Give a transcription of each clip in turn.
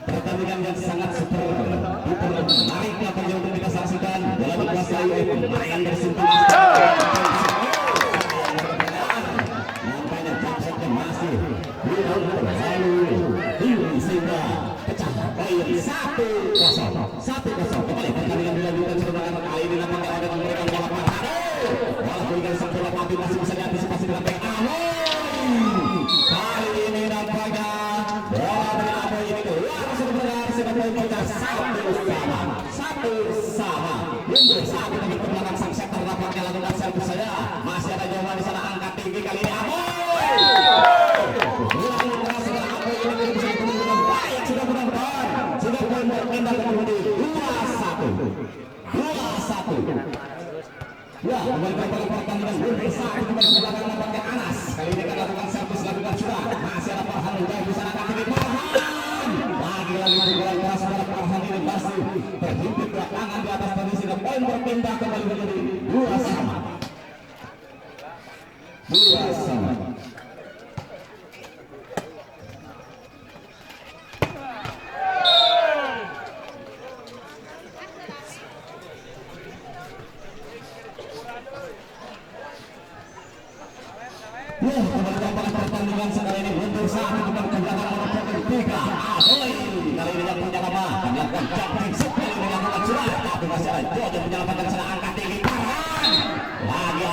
pertandingan yang sangat super, menarik apa yang kita saksikan dalam dikuasai oleh pemain bersentuh. Nampaknya capsnya masih belum terlalu sehingga pecah poin 1-0. Kembali pertandingan dilanjutkan sebenarnya kali ini nampaknya ada memberikan bola parah. Bola berikan sempurna tapi masih bisa diantisipasi dengan baik. Kali ini nampaknya bola dari Aboy ini keluar sebenarnya sehingga poin pecah 1-1. Mundur satu lagi ke belakang sang setter nampaknya lakukan servis saja. Masih ada jawaban di sana angkat tinggi kali ini Aboy. Ya, kembali ke pertandingan bersatu kembali ke belakang nampaknya Anas. Kali ini akan lakukan servis lakukan sudah. Masih ada Farhan Ujai di sana kaki Farhan. Lagi bola keras pada Farhan ini masih terhimpit belakangan di atas tadi sehingga poin berpindah kembali menjadi 2-2. Pertandingan sekali ini mundur satu kembali ke belakang nomor 3 Aboy. Kali ini yang punya nama melakukan jumping sekali melakukan sudah tapi masih ada Jojo menyelamatkan sana angkat tinggi Farhan. Lagi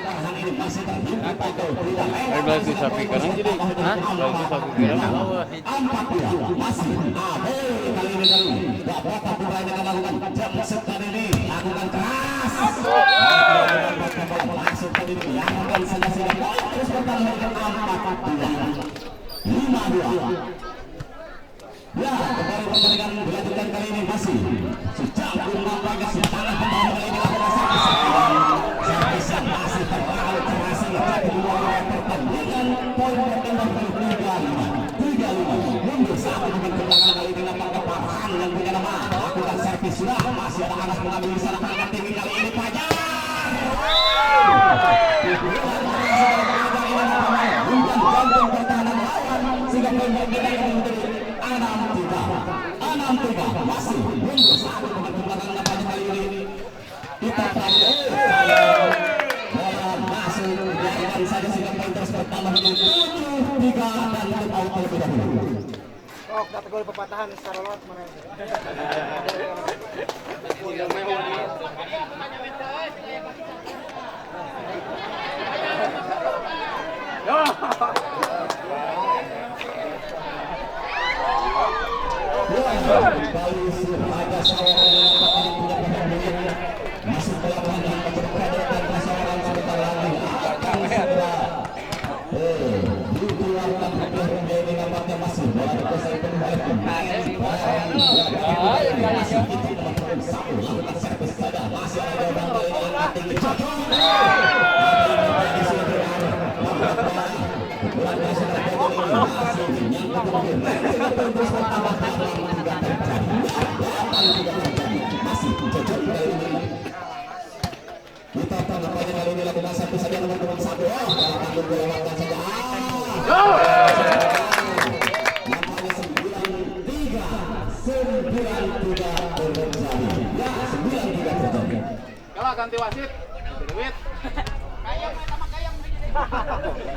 Farhan ini masih terhimpit atau tidak lagi sapi kanan jadi lagi sapi kanan 4-2 masih Aboy. Kali ini dapat Abdurrahman yang melakukan jump sekali ini lakukan keras langsung tadi dilakukan saja sehingga terus bertambah 4-2 5-2. Ya, kembali pertandingan dilanjutkan kali ini masih sejak nampaknya si tangan pemain kali ini lakukan servis yang masih terlalu keras sehingga kedua pertandingan poin bertambah 3-5 mundur satu dengan ke belakang kali ini nampaknya Farhan yang punya nama lakukan servis sudah masih ada Anas mengambil di sana angkat tinggi kali ini Fajar. Gantung pertahanan lawan sehingga poin menjadi 6-3 masih mundur satu dengan belakang nampaknya kali ini kita bola masuk diarahkan saja sehingga poin terus bertambah menjadi 7-3 dan untuk out terlebih dahulu. Oh, kata gol pepatahan secara lot mana? Kembali Surhaga Sawaran punya pertandingan masuk ke lapangan berkadatan Sawaran sebentar lagi akan segera dikeluarkan hadiah ini nampaknya masih bola dikuasai penuh oleh pemain masih kita nomor 1 lakukan servis saja masih ada jawaban kali ini angkat tinggi kita nampaknya kali ini lakukan satu saja nomor 1 kalau tanggung dilewatkan saja nampaknya 9-3 terjadi ya 9-3 terjadi kalau ganti wasit duit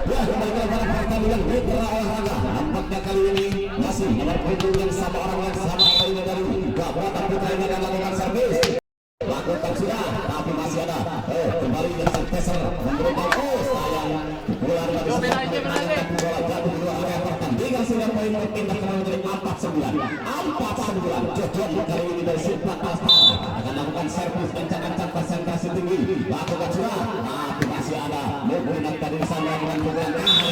ya kembali ke pertandingan mitra olahraga nampaknya kali ini masih nomor punggung yang sama orang yang sama kali ini dari Gabata Putra ini akan lakukan servis lakukan sudah tapi masih ada kembali yang Santeser memberikan sayang keluar dari bola jatuh di luar area pertandingan sehingga poin berpindah kembali menjadi 4-9 Jojon kali ini dari Simplat Pastar akan lakukan servis kencang-kencang konsentrasi tinggi lakukan sudah tapi masih ada Mukminat tadi di sana dengan pukulan kali ini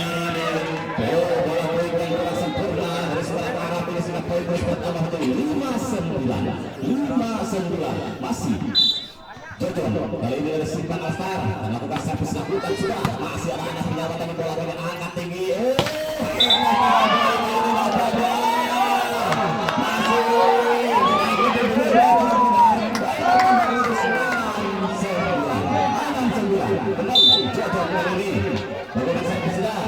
bola poin yang kurang sempurna dari sebelah arah ini sehingga poin terus bertambah menjadi 5-9 masih Jojon kali ini dari Simplat Pastar melakukan servis lakukan sudah masih ada anak penyawatan di bola dengan angkat tinggi kali ini menggunakan servis sudah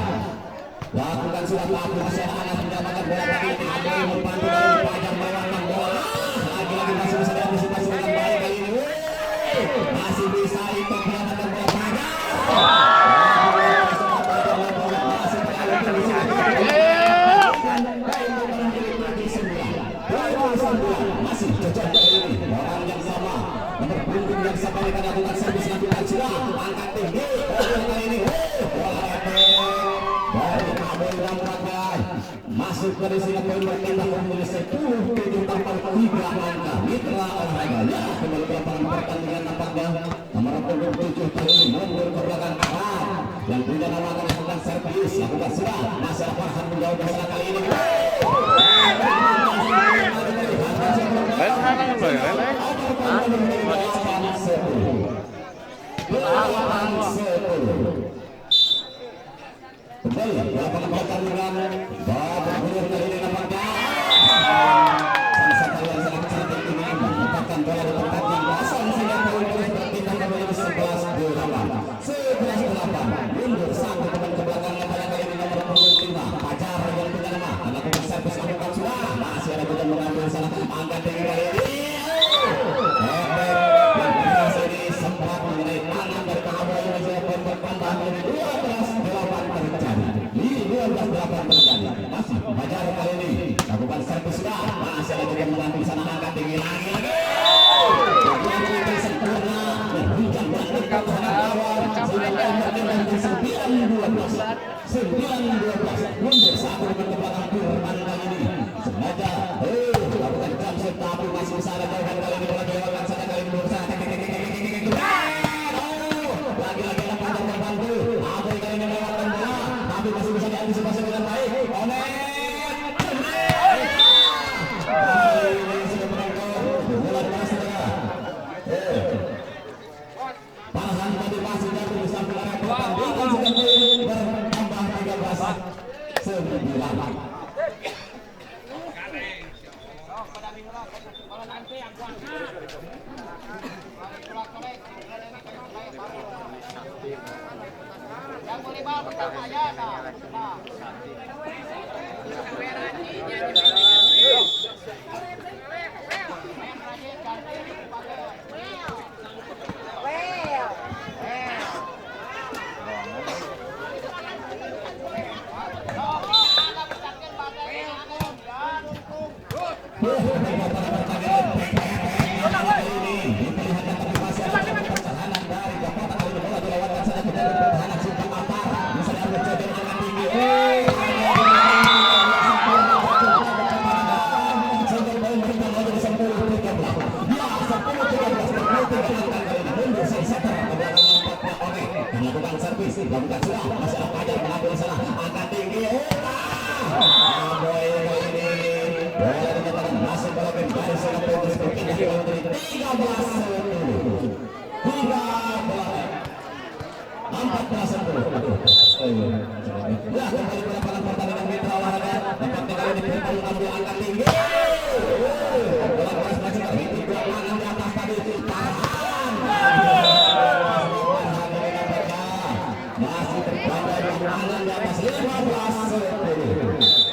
lakukan sudah tapi masih anak mendapatkan bola kali ini ada yang membantu dari pajang melewatkan bola lagi-lagi masih bisa diantisipasi dengan baik kali ini masih bisa itu mendapatkan bola pajang masih cocok ini orang yang sama nomor punggung yang sama akan lakukan servis lakukan sudah angkat tinggi kali ini bola dari Aboy Ramragai masuk dari sini poin bertambah menjadi 10-7 tanpa 3 angka mitra olahraga ya kembali ke lapangan pertandingan nampaknya nomor punggung 7 kali ini mundur ke belakang arah yang punya nama akan lakukan servis lakukan sudah masih Farhan menjauh masalah kali ini kembali lapangan pertandingan babak kedua kali ini nampaknya sang satu yang sangat cantik ini mendapatkan bola di tempat yang kosong sehingga poin terus berpindah kembali 11-8 mundur satu teman ke belakang lapangan kali ini nomor punggung 5 Pajar yang punya nama melakukan servis lakukan sudah masih ada juga mengambil salah angkat tinggi kali ini yang berhasil ini sempat mengenai tangan dari Aboy yang sudah poin bertambah menjadi 12-8 terjadi 12-8 terjadi masih Pajar kali ini lakukan servis sudah masih ada juga mengambil sana angkat tinggi lagi sempurna dan hujan balik ke sana awal sehingga poin bertambah 9-12 mundur satu dengan belakang Firman kali ini sengaja lakukan jump tapi masih bisa ada jauhan kali ini bola dilewatkan sana kali ini mundur sana lagi-lagi Pajar terbantu Aboy kali ini melewatkan bola tapi masih bisa diantisipasi dengan baik Farhan tadi masih jatuh di samping arah pertandingan sudah bertambah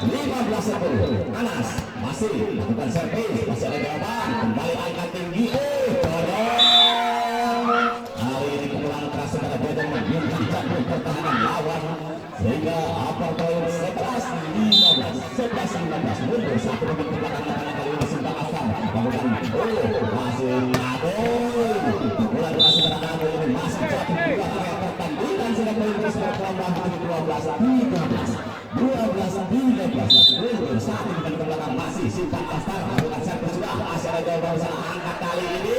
15-10 Anas masih lakukan servis masih ada jawaban kembali angkat tinggi hari ini kepulangan keras kepada Bodong menunjukkan campur pertahanan lawan sehingga apa poin 11-15 mundur satu menit ke belakang lapangan kali ini Sinta Afan lakukan masih Aboy mulai keras kepada Aboy ini masih jatuh di belakang pertandingan sehingga poin terus bertambah 12-13 mundur satu menit ke belakang masih Sinta Afan lakukan servis sudah masih ada jawaban sana angkat kali ini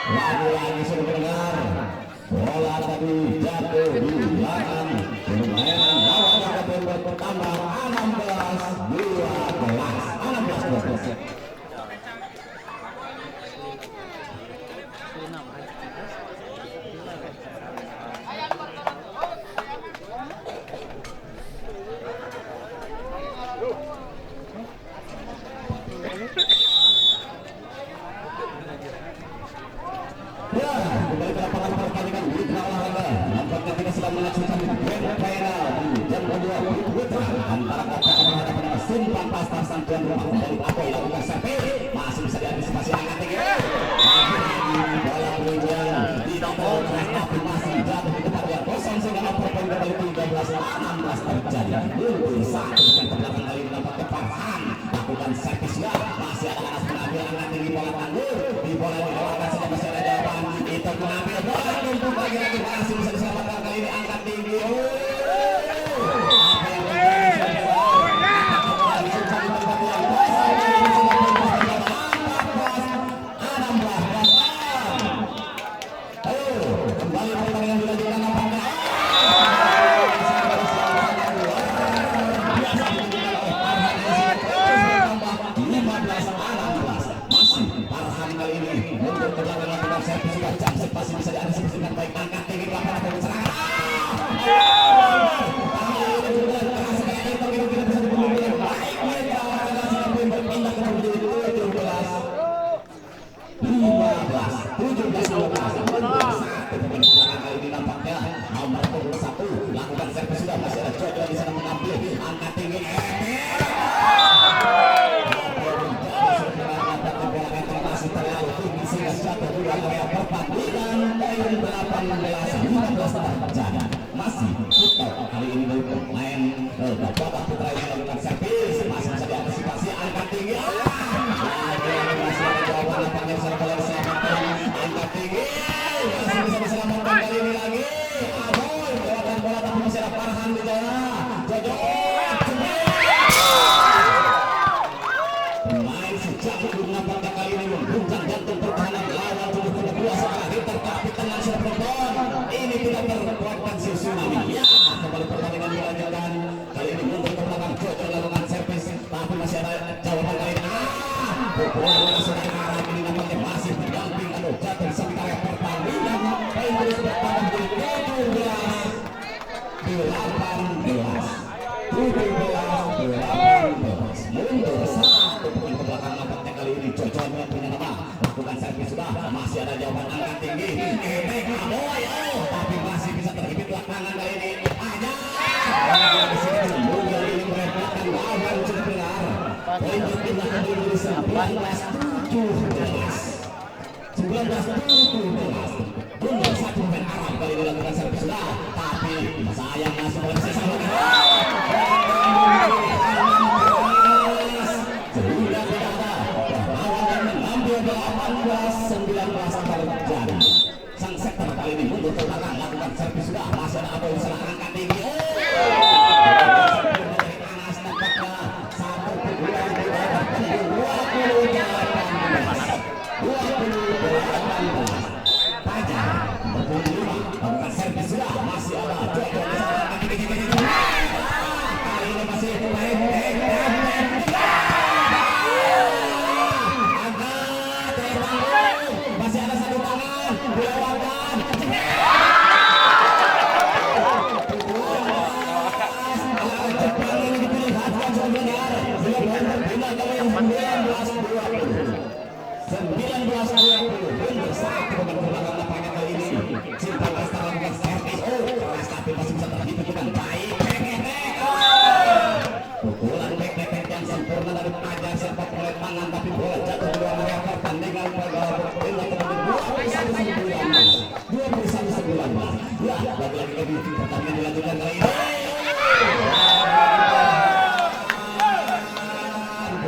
lagi-lagi sudah mendengar bola tadi jatuh di belakang permainan lawan akan bertambah 16-12 kembali ke lapangan pertandingan Mitra tuan rumah kembali Apoy lakukan servis masih bisa diantisipasi angkat tinggi bola berjalan di nomor tapi masih jatuh di tempat yang kosong sehingga Apoy kembali 13-16 terjadi unggul satu dengan belakang kali mendapat keparhan lakukan servis ya masih ada Anas mengambil angkat tinggi bola tangguh di bola dilakukan saja masih ada jawaban itu mengambil bola untuk lagi-lagi masih bisa diselamatkan kali ini angkat tinggi masih bisa diantisipasikan baik angkat tinggi lapangan atau serangan lakukan servis sudah masih ada Jojo di sana mengambil angkat tinggi masih kita kali ini dari pemain Bapak Putra yang melakukan servis masih bisa diantisipasi angkat tinggi masih ada jawaban lapangan yang salah boleh diselamatkan angkat tinggi masih bisa diselamatkan kali ini lagi Aboy jawaban bola tapi masih ada Farhan di sana Jojo pemain sejak dunia pada kali ini mengguncang jantung pertahanan lawan tubuh kedua setelah diterkapit dengan sudah penonton ini tidak terkuatkan si tsunami ya kembali pertandingan dilanjutkan kali ini mundur ke belakang Jojo lakukan servis tapi masih ada jawaban lain bola sudah arah ini nampaknya masih berdamping atau jatuh sementara pertandingan poin terus bertambah menjadi 17 mundur satu poin ke belakang nampaknya kali ini Jojo yang punya nama lakukan servis sudah masih ada jawaban angkat tinggi Aboy tapi masih bisa terhibit belakangan kali ini aja di sini mundur ini merepotkan lawan sudah benar poin berpindah menjadi 19-17 mundur satu pemain Arab kali ini lakukan servis sudah tapi sayang masih boleh sisa sehingga tidak ada lawan yang mengambil 18-19 terjadi sang sektor kali ini mundur ke belakang lakukan servis sudah masih ada Aboy salah angkat tinggi Anas nampaknya satu kedua Fajar berpuluh 5 lakukan servis sudah masih ada Jojo kali ini masih main masih ada satu tangan dilewatkan Jepang ini diperlihatkan sebenarnya belum berpindah ke 19-20 satu pemain belakang lapangan kali ini Cinta Lesta lakukan servis keras tapi masih bisa terhibur dengan baik pukulan bek yang sempurna dari Fajar sempat oleh tangan tapi bola jatuh di luar area pertandingan berpindah ke 21-19 ya lagi-lagi pertandingan dilanjutkan kali ini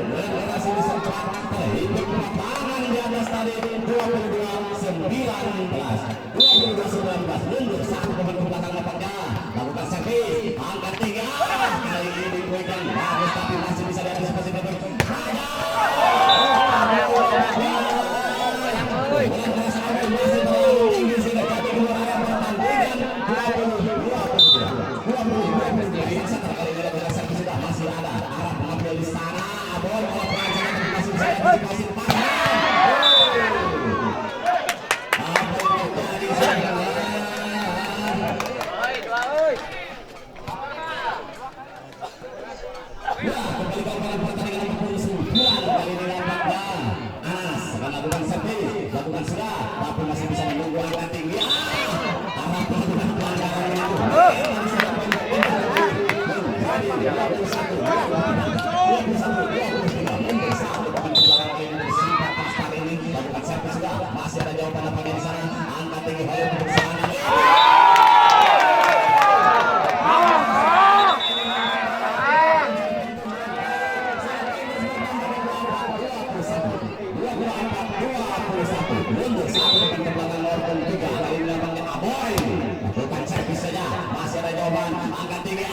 generasi disempat terhibur tangan di atas tadi 22-19 mundur satu pemain belakang lapangnya lakukan servis angkat tinggi kali ini diberikan bagus tapi masih bisa diantisipasi dengan tinggi sehingga jadi luar area pertandingan 20-20 jawaban nampaknya di sana. Angkat tinggi Holil untuk sana. Bukan servis saja, masih ada jawaban. Angkat tinggi.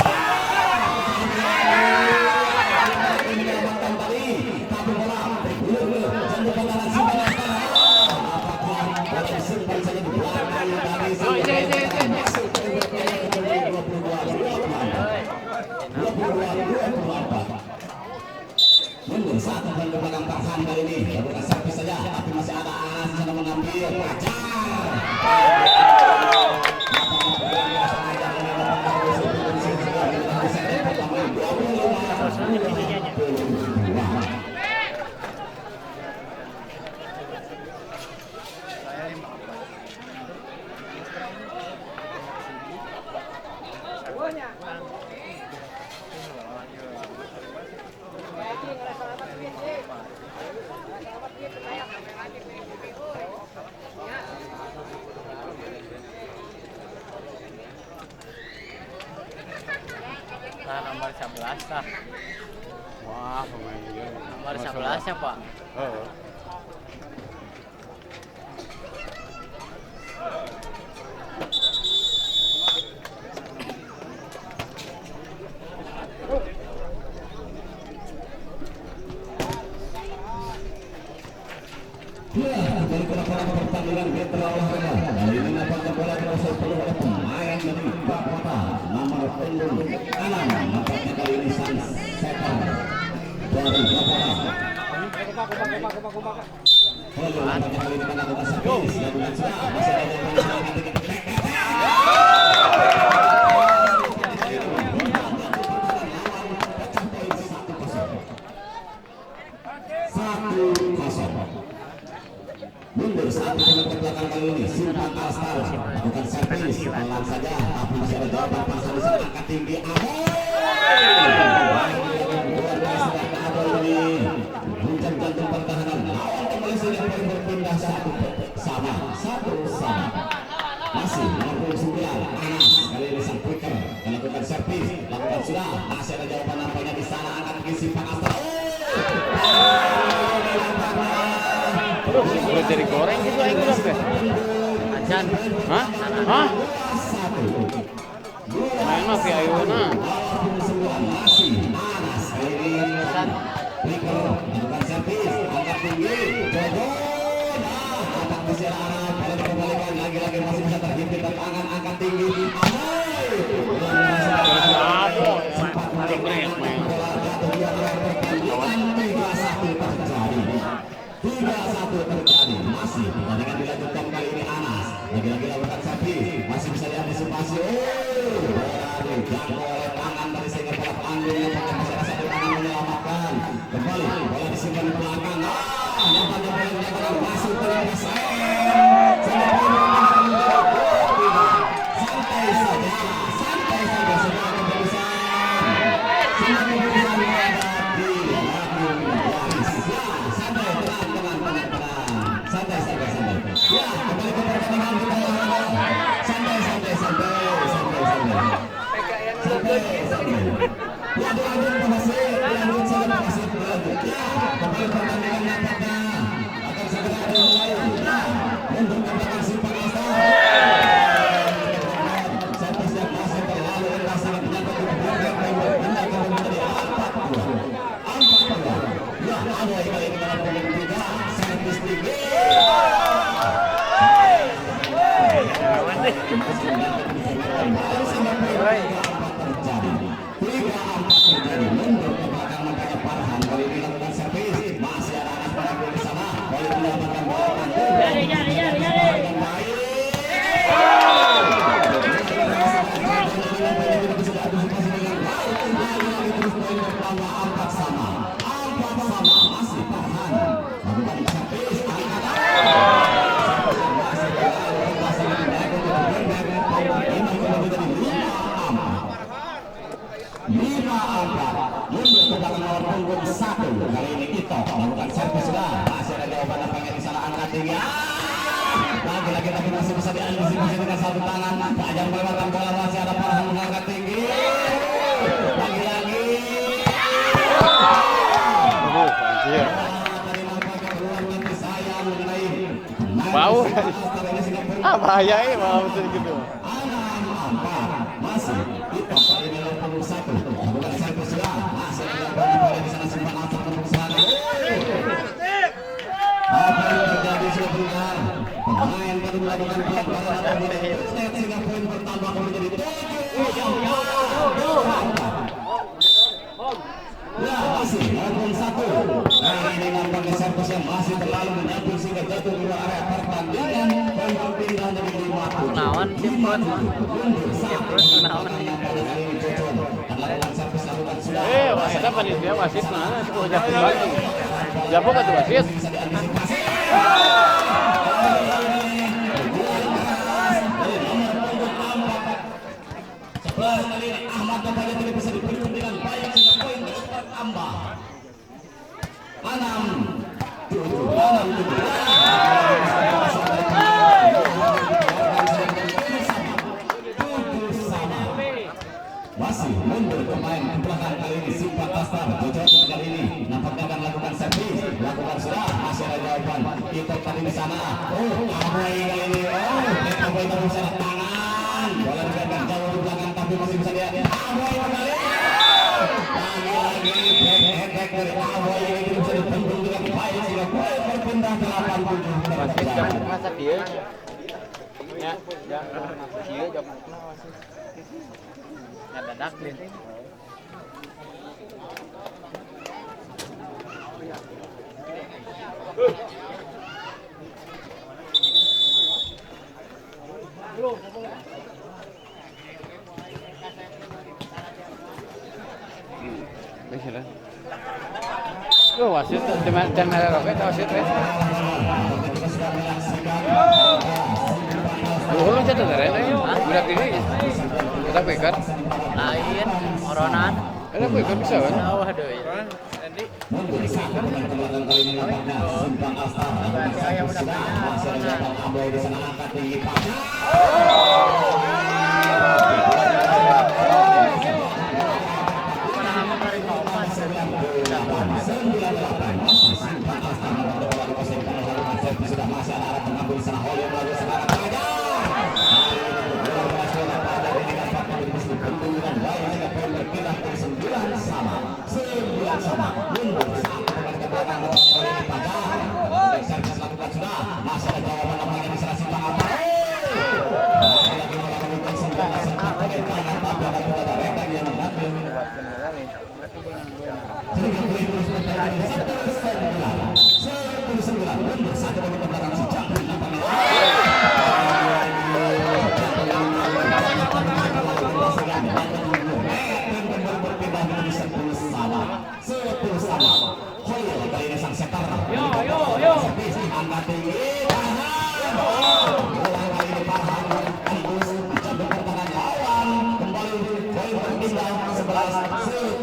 Ini diamankan tadi, tapi bola jangan penganan simpan. Apakah bola disimpan saja di belakang dari masuk ke babak 22. Mundur satu dan ke belakang Farhan kali ini. Bukan servis saja, tapi masih ada Anas yang mengambil pacar. Nah, nomor 11 lah. Wah, pemainnya. Nomor 11 ya, Pak. Oh. Dari pertandingan Mitra Olahraga kali ini nampaknya bola berasal peluang oleh pemain dari Kota nomor 6 nampaknya kali ini San Setan dari Kota. Kalau nampaknya kali ini melakukan servis dan bukan sudah masih ada yang mundur satu ke belakang kali ini simpan Alstar bukan servis pelan saja tapi masih ada jawaban pasang di sana angkat tinggi Aboy ini guncang jantung pertahanan lawan kembali sudah berpindah satu sama masih 69 Anas kali ini sang quicker melakukan servis lakukan sudah masih ada jawaban nampaknya di sana angkat tinggi simpan Alstar Udah jadi goreng gitu aing belum ke? Acan. Hah? Hah? Main mah pi ayeuna. Acan. Bukan servis, angkat tinggi, jogol. Angkat di arah pada kembalikan lagi-lagi masih bisa terhimpit tangan angkat tinggi. Apa? Paling keren main. 3-1 terjadi masih pertandingan dilanjutkan kali ini Anas lagi-lagi lakukan servis masih bisa diantisipasi jangkau oleh tangan dari sehingga bola panggung yang masih ada satu tangan menyelamatkan kembali bola disimpan di belakang nampaknya bola dinyatakan masuk ke dalam santai saja semua keputusan santai. Ya, kembali ke pertandingan kita. Santai. Ya, dilanjut berhasil. Ya, kembali pertandingan nampaknya akan segera dimulai. Ya, untuk kembali simpan Alstar. Servis yang masih terlalu sangat menyangkut di belakang menjadi 4-2. Ya, ada kali ini dalam poin 3 servis tinggi. Terjadi mundur ke belakang nampaknya Farhan kali ini lakukan servis masih ada Anas pada di sana kali ini mendapatkan bola angkat sama masih Farhan lakukan servis mundur ke belakang nomor punggung 1 kali ini Ito melakukan servis sudah masih ada jawaban nampaknya di bisa diantisipasi dengan satu tangan. Ajang melewatkan bola masih ada Farhan mengangkat tinggi. Lagi-lagi. Anjir. Bau. Bahaya ini bau gitu. Masih di tempat ini 81. Bukan servis sudah. Masih ada di sana simpan asal perusahaan. Apa yang terjadi sudah benar. Pemain baru melakukan pelanggaran sehingga poin bertambah menjadi 7. Ya masih walaupun 1. Nah ini nampaknya servis yang masih terlalu menyambung sehingga jatuh di luar area pertandingan. Poin berpindah menjadi 50. Nawan Ciprut nawan. Wasit apa nih dia wasit mana? Jatuh lagi. Jatuh kan tuh wasit. Kali ini Ahmad nampaknya tidak bisa diperhitung dengan baik sehingga poin terus bertambah. 6-7. Masih mundur pemain di belakang kali ini Simpat Astar. Jojo kali ini nampaknya akan lakukan servis. Lakukan sudah masih ada jawaban. Kita tadi di sana. Aboy kali ini. Aboy terus ada tangan. Bola dibiarkan jauh di belakang tapi masih bisa lihat. Aboy kembali. Lagi-lagi back dari Aboy ini bisa ditembung dengan baik sehingga poin berpindah 87. Wasit jangan masa dia. Ya, jangan dia jangan wasit. Dadak din. Bisa. Wasit dan merah roket wasit ya. Belum jatuh dari itu. Budak ini. Kita pekat. Lain oronan. Ada pekat bisa kan? Wah aduh ya. Nanti Mundur satu dengan belakang kali ini nampaknya Simpan Astar. Masih ada jawaban Aboy di sana angkat tinggi. Sudah masih ada arah pengambil sana Holly melalui serangan saja. Berpindah ke 9 sama. Mundur satu dengan ke belakang Pajar. Servis lakukan sudah. Masih ada jawaban namanya di sana Simpan Astar. Lagi melakukan senjata tapi ada rekan yang mengambil. Mundur satu dengan ke belakang si Jambri nampaknya. Berpindah menjadi 10 sama. Hoyle kali ini sang setter. Yo. Angkat tinggi. Bola kali ini Farhan tembus jatuh pertahanan lawan. Kembali poin berpindah 11-10.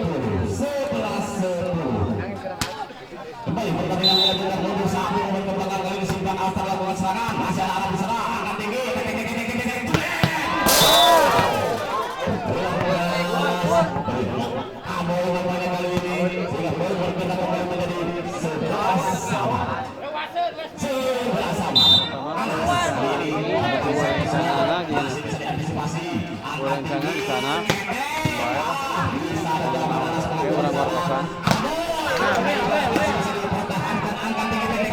Kembali pertandingan dilanjutkan mundur satu ke belakang kali ini Simpan Astar lakukan serangan. Masih ada arah di sana. Angkat tinggi. Aboy nampaknya kali ini sehingga poin berpindah kembali menjadi 11 sama. 11 sama. Masih bisa diantisipasi. Orang sana di sana. Bisa ada jawaban atas Orang warkosan. masih bisa dipertahankan angkat tinggi.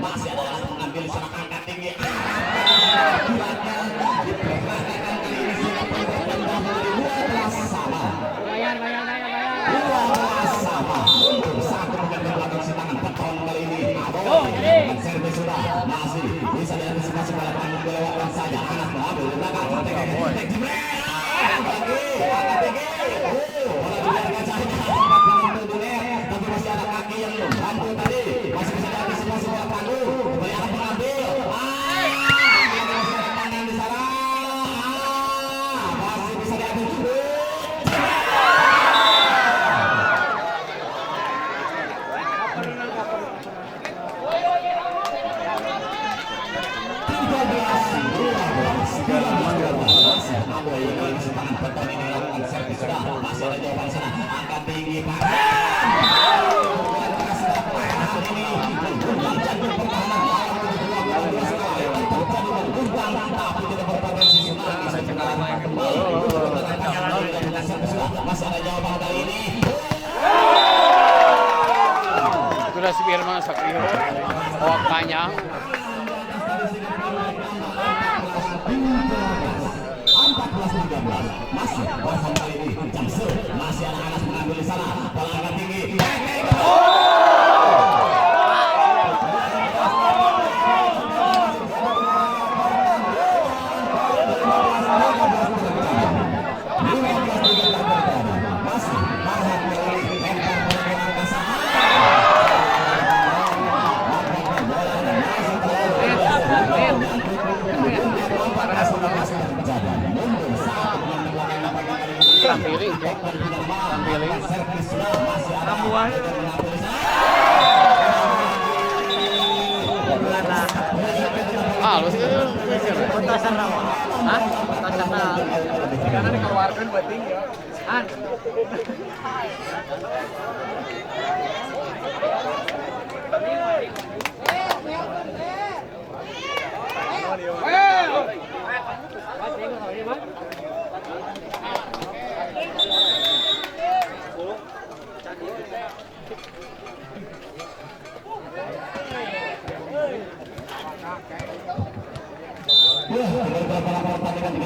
Masih ada yang mengambil serangan angkat tinggi. Servis sudah masih bisa diantisipasi pada tanggung kelewatan saja. Anas mengambil di belakang. Tapi masih ada kaki yang mampu tadi. Masih bisa diantisipasi pada tanggung. Kembali akan mengambil. Masih ada tangan di sana. masih ada jawaban sana, angkat tinggi Pak. Masih ada jawaban kali ini. Sudah si Firman Sakrio. Oh, panjang. 14-13 masih bersama kali ini Jamsul masih anak-anak mengambil di sana bola angkat tinggi. Tampilin, cek. Tampilin. Halus itu. Petasan nama. Hah? Petasan nama. Karena dikeluarkan buat tinggi. An.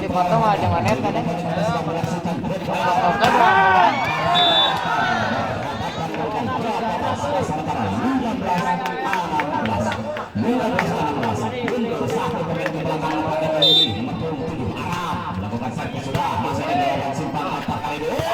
Foto mah jangan net kan ya. melakukan servis sudah masih ada jawaban simpan apa kali ini.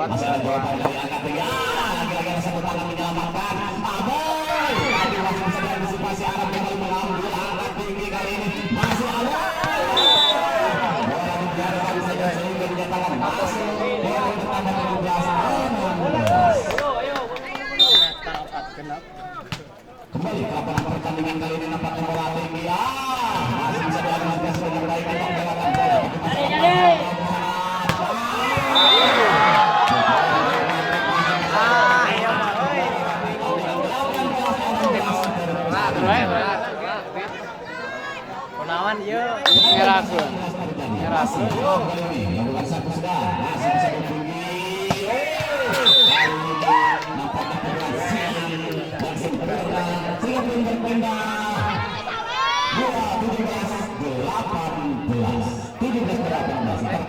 Masih ada jawaban dari angkat tinggi. Lagi-lagi ada satu tangan menyelamatkan. Aboy. Tadi masih bisa diantisipasi Arab kembali mengambil angkat tinggi kali ini. Masih ada. Bola dibiarkan saja sehingga dinyatakan masih. Bola bertambah 17-16. Kembali ke lapangan pertandingan kali ini nampaknya bola tinggi. Masih bisa diantisipasi dengan baik untuk melakukan bola. Kunawan ieu Nyerahkeun. Lakukan satu sudah masih bisa bertinggi. Nampaknya perlahan dan sempurna sehingga berpindah. 17-18.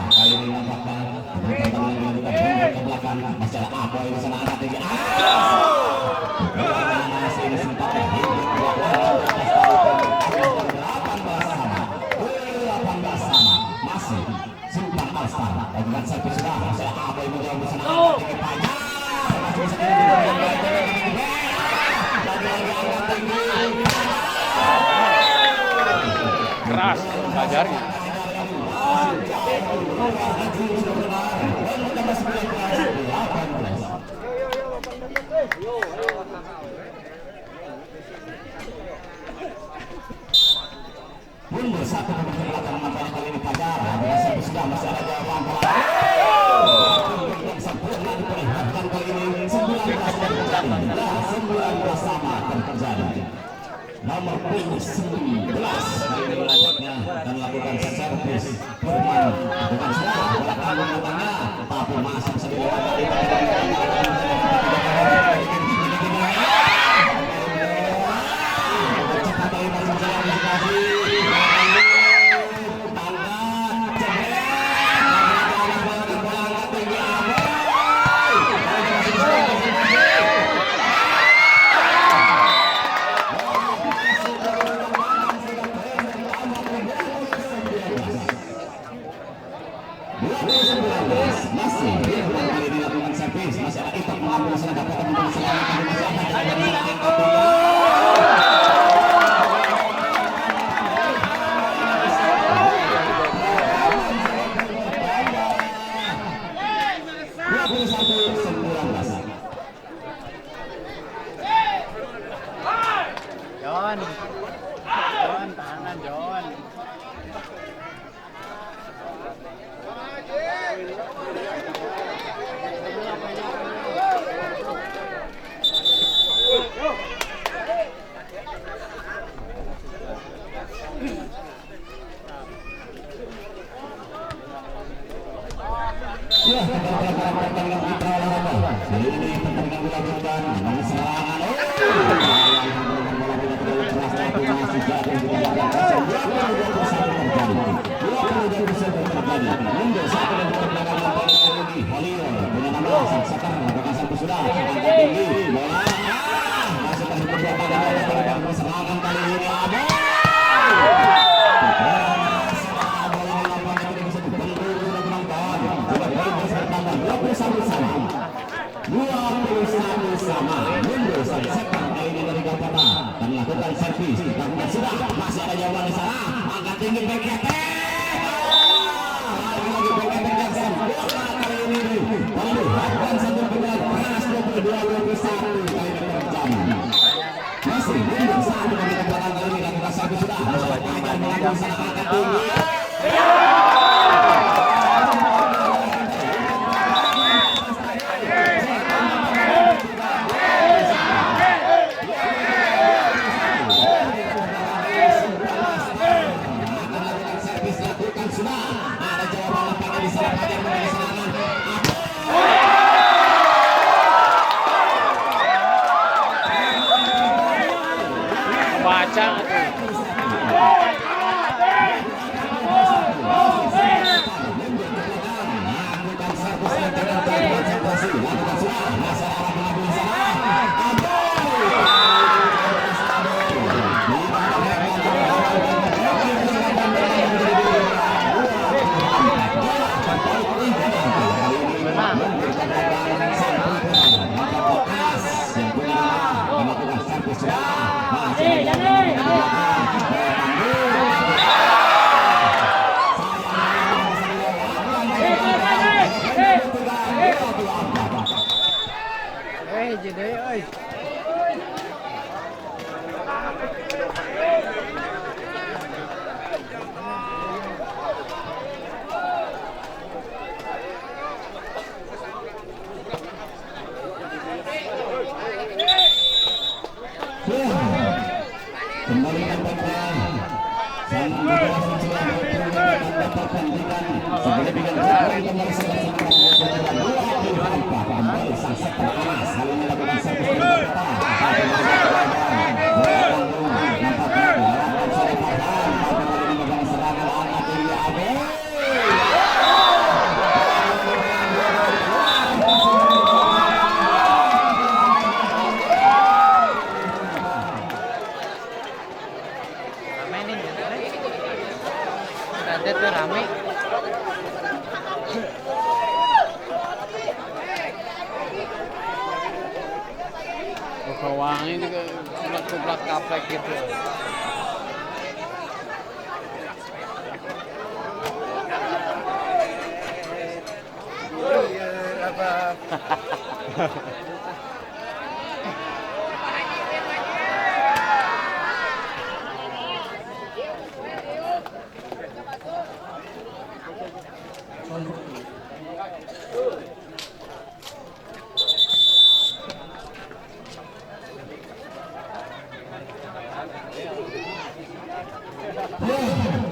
Kali ini nampaknya pertandingan dilanjutkan ke belakang. Masih ada Aboy di sana angkat tinggi. Ini sempat masih simpan Alstar lakukan servis sudah masih apa yang menjawab di sana tinggi panjang masih bisa Keras belajarnya. mundur satu ke belakang nampaknya kali ini Fajar lakukan servis sudah masih ada jawaban bola yang sempurna diperlihatkan kali ini 19 sama akan terjadi nomor 19 kali ini nampaknya akan melakukan servis Firman bukan sudah bola kanan nampaknya tapi masih bisa dilewati masih kali dilakukan servis masih ada Itak mengambil sana dapat teman-teman selamatkan masih ada Ya, pertandingan mitra olahraga. Ini pertandingan dilanjutkan dengan serangan. Masih jatuh di belakang. 22 bisa terjadi. Mundur satu dan belakang lagi. Holio dengan nama sekarang melakukan satu sudah. Angkat tinggi bola. Masih terhubung dengan serangan kali ini. Sama mundur satu sektor kali ini dari Gapata dan lakukan servis lakukan sudah masih ada jawaban di sana angkat tinggi BKT lagi BKT yang sempurna kali ini lakukan satu penyerangan panas 22-21 kali ini terjadi masih mundur satu dari Gapata kali ini lakukan servis sudah panjang melakukan sana angkat tinggi baca jadi oi. Kembali rame. Wangi juga kuplak kaplek gitu.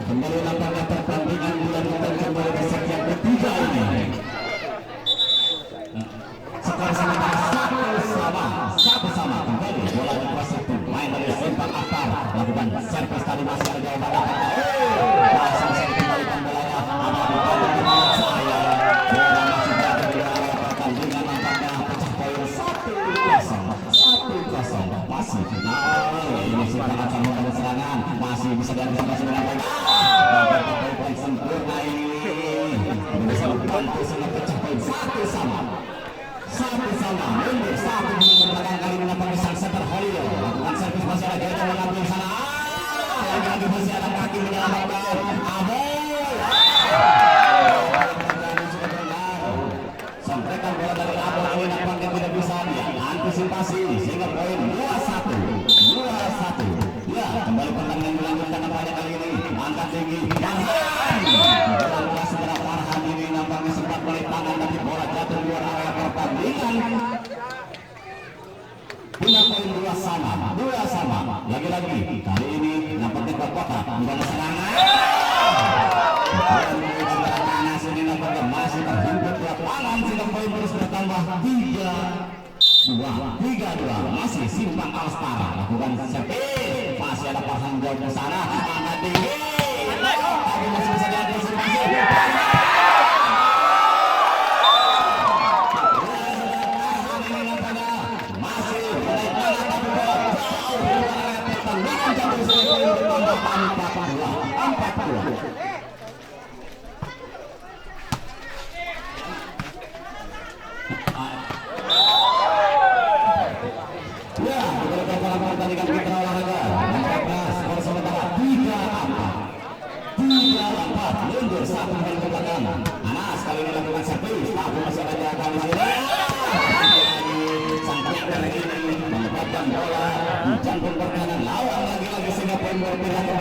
Kembali lapangan pertandingan dilanjutkan kembali di set yang ketiga ini. Skor sementara satu sama kembali bola dikuasai pemain dari Simpang Akbar lakukan servis tadi masih ada jawaban langsung saya kembalikan bolanya saya bola masih jatuh di area pertandingan nampaknya pecah poin 1-0 masih ini Simpang akan melakukan serangan masih bisa diantisipasi dengan baik poin sempurna ini bisa membantu sehingga pecah poin satu sama mundur satu di belakang kali melakukan sang center Holio lakukan servis masih ada gaya mengambil sana lagi masih ada kaki menyelamatkan sampaikan bola dari Abel ini nampaknya tidak bisa diantisipasi sehingga poin 2-1 ya kembali pertandingan dilanjutkan nampaknya kali ini angkat tinggi bola segera Farhan ini nampaknya sempat balik tangan tapi bola jatuh di luar area pertandingan punya poin 2 sama lagi-lagi kali ini nampaknya Gapata dengan serangan panas ini nampaknya masih himpit lapangan sehingga poin terus bertambah 3-2 masih Simpang Alstara lakukan servis masih ada Farhan Gol ke sana angkat tinggi tapi masih bisa diantisipasi Anas kali ini lakukan servis tapi masih ada jaga di sini sang pemain lagi menempatkan bola di jantung pertahanan lawan lagi-lagi sehingga poin berpindah ke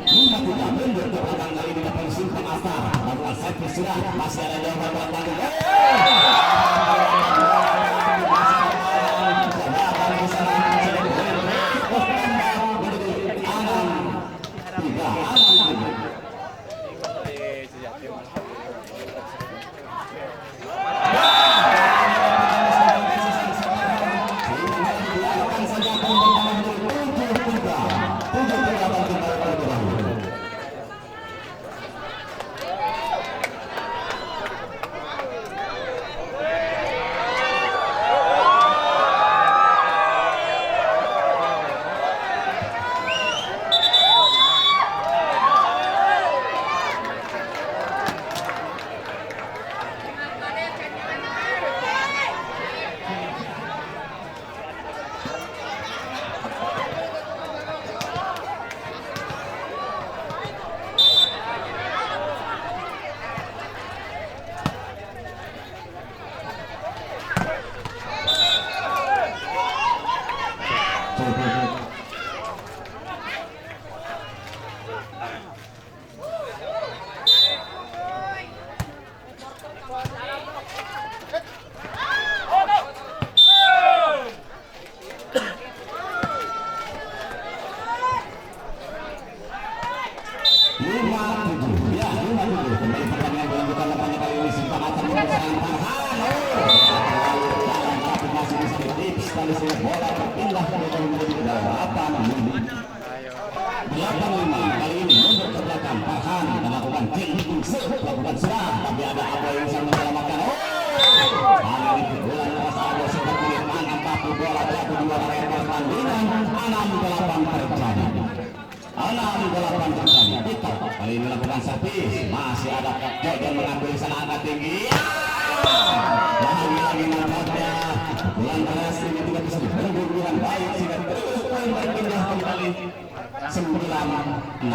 Lima mundur ke belakang kali ini dapat Simpang Alstara lakukan servis sudah masih ada jawaban belakang kali ini lakukan servis masih ada Jojan mengambil sana angkat tinggi lagi nampaknya bulan keras ini tidak bisa dibendung dengan baik sehingga terus poin berpindah kembali 9-6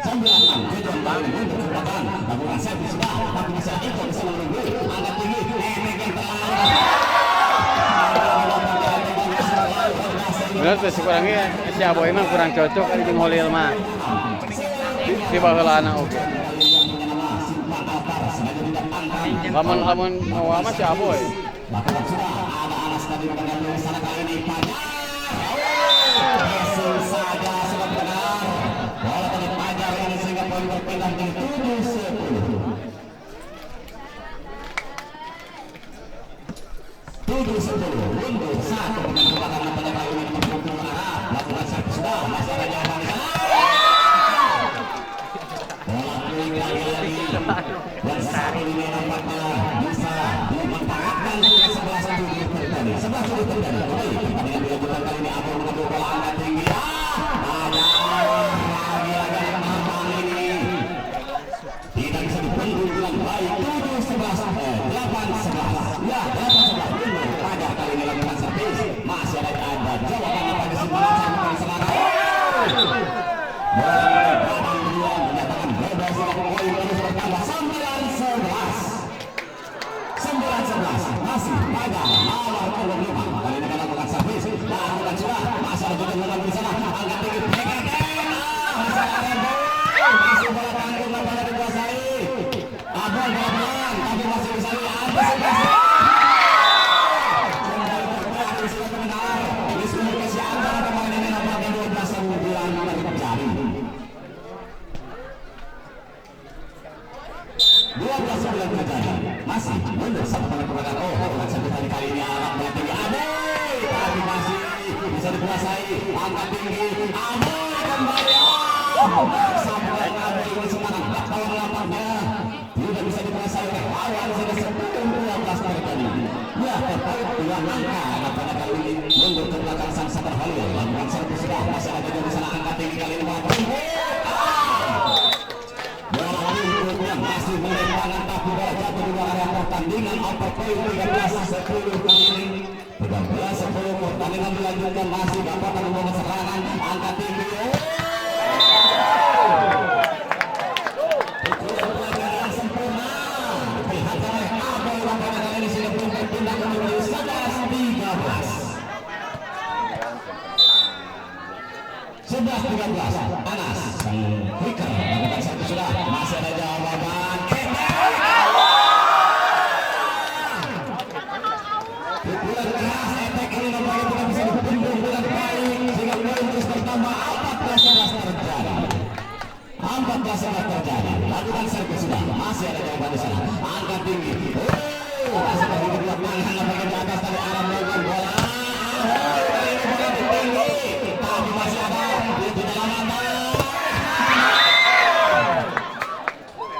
Jojan kali ini mundur ke belakang lakukan servis sudah tapi masih ada Iko bisa menunggu angkat tinggi Emek yang bener tuh si kurangnya si Aboy mah kurang cocok kali jeung Holil mah si baheulana oge lamun ngawa mah si Aboy 12-9 terjadi. Masih mundur satu penempatan. Oh, dengan satu kali ini arah bola tinggi. Aboy, tapi masih bisa dikuasai. Angkat tinggi. Aboy kembali. Sampai Aboy ini sekarang lapangan lapangnya tidak bisa dikuasai oleh lawan. Sudah 10-12 terjadi. Ya, terkait dua langkah pada kali ini mundur ke belakang sang sabar Halil. Lakukan servis sudah masih ada di sana angkat tinggi kali ini. Yang masih melemparkan tapi bola jatuh di luar area pertandingan. Overpoint 13-10 kali ini 13-10 pertandingan dilanjutkan. Masih dapat membawa serangan angkat tinggi. Pelajaran yang sempurna diperlihatkan oleh Aboy pada kali ini sudah berpindah menjadi 11-13. Anas sang quicker melakukan satu sudah masih ada jawaban. Pukulan keras efek ini nampaknya tidak bisa dibendung dengan baik sehingga poin terus bertambah. 14-11 terjadi. 14-11 terjadi. Lakukan servis sudah masih ada jawaban di sana. Angkat tinggi. Masih ada di kedua tangan nampaknya di atas tali arah melakukan bola. Tapi masih ada di dalam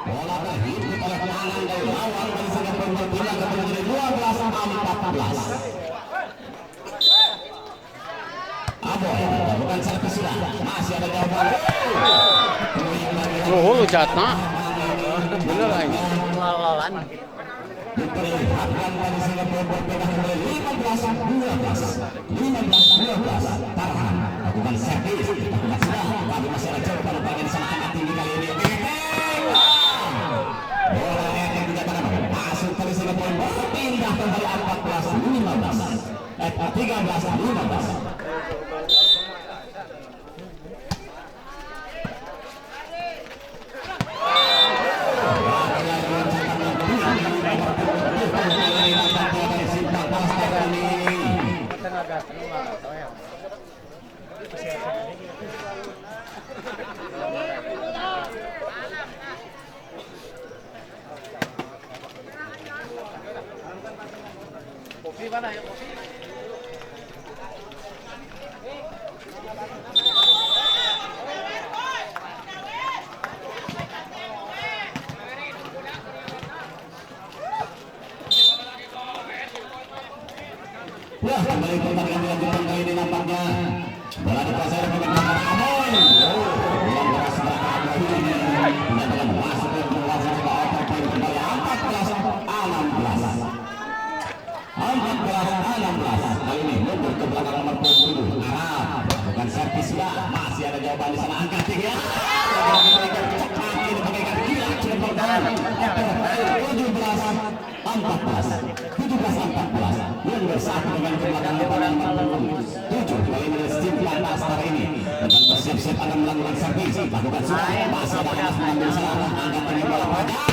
bola terhimpit oleh tangan dari lawan dari sini berpindah ke menjadi 12-14. Aboy bukan servis sudah masih ada jawaban. Lu jatna. Bener aja. Lawan. Diperlihatkan dari sini berpindah ke 15-12. Tarhan lakukan servis, lakukan sudah, tapi masih ada jawaban bagian sana angkat tinggi kali ini. Bola yang dikatakan masuk kali sini poin berpindah kembali 13-15. Wah, kembali pertandingan dilanjutkan kali ini nampaknya bola dikuasai oleh pemain Aboy. Yang keras Aboy ini benar-benar masuk ke luar setelah overpoint kembali 14-16. 14-16 kali ini mundur ke belakang nomor 20 Arab bukan servis sudah masih ada jawaban di sana angkat tinggi. Cepat ini bagaikan gila cepat dalam 17-14 yang bersatu dengan belakang depan 7 kali ini Simpian Pasar ini dengan bersiap-siap akan melakukan servis lakukan sudah masih ada Anas mengambil salah angkat tinggi bola Fajar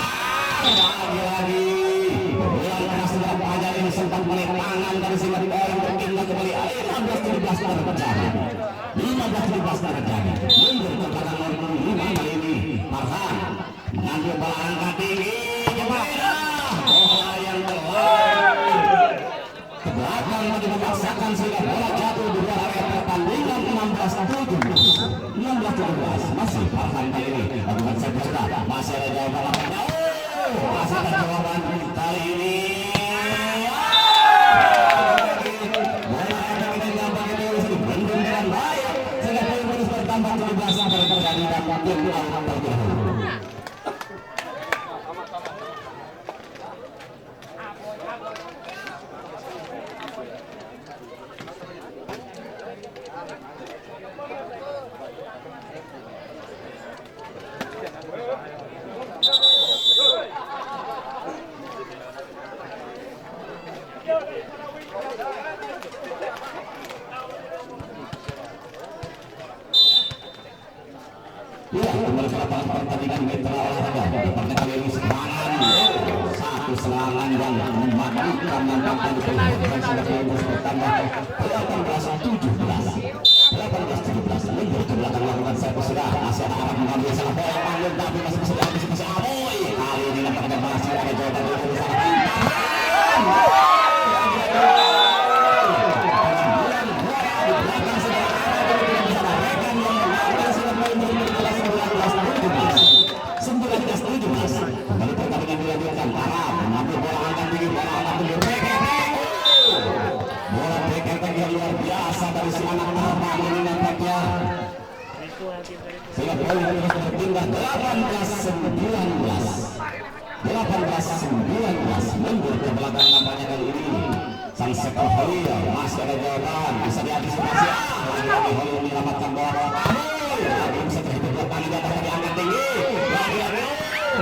lagi-lagi bola keras sudah Fajar ini sempat menaik tangan dari sini poin berpindah kembali 15-17 terjadi 15-17 terjadi mundur ke belakang nomor 5 kali ini Farhan mengambil bola angkat tinggi bola yang ke belakang lagi memaksakan sehingga bola jatuh di luar area pertandingan 16-17 masih Farhan kali ini lakukan servis sudah masih ada jawaban lapannya masih ada jawaban kali ini bola yang kita gambar itu harus dibendung dengan baik sehingga poin terus bertambah 17 sampai terjadi dapat tim lawan terdahulu. Ya, kembali ke lapangan pertandingan mitra olahraga. Pada kali ini serangan, satu serangan yang mematikan nampaknya di peluang sudah terus bertambah 18-17 mundur ke belakang lakukan servis sudah masih ada Arab mengambil salah bola panggung tapi masih bisa dihabisi Aboy kali ini nampaknya balas dari si anak Narma mengingat nampaknya sehingga poin terus berpindah 18-19 mundur ke belakang nampaknya kali ini sang sektor Holil masih ada jawaban bisa diantisipasi lagi Holil menyelamatkan bola lagi bisa terhitung dua kali di atas diangkat tinggi lagi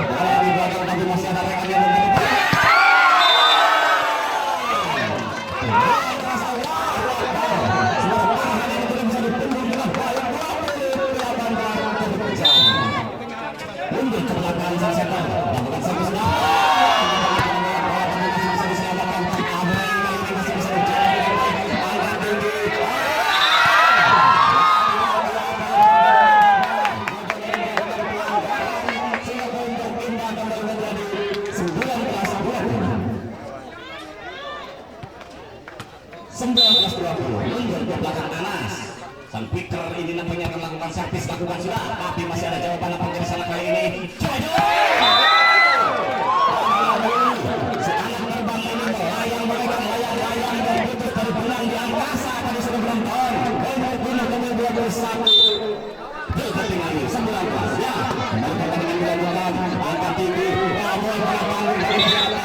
bola di belakang tapi masih ada rekan yang memberi mundur ke belakang sang sektor lakukan servis sang Peter ini nampaknya akan melakukan servis lakukan sudah tapi masih ada jawaban nampaknya di sana kali ini sekarang terbang ini melayang dan putus dari bulan di angkasa pada sudah beronton nomor 21 berganti lagi 19 ya kembali pertandingan bulan angkat tinggi namun belakang dari belakang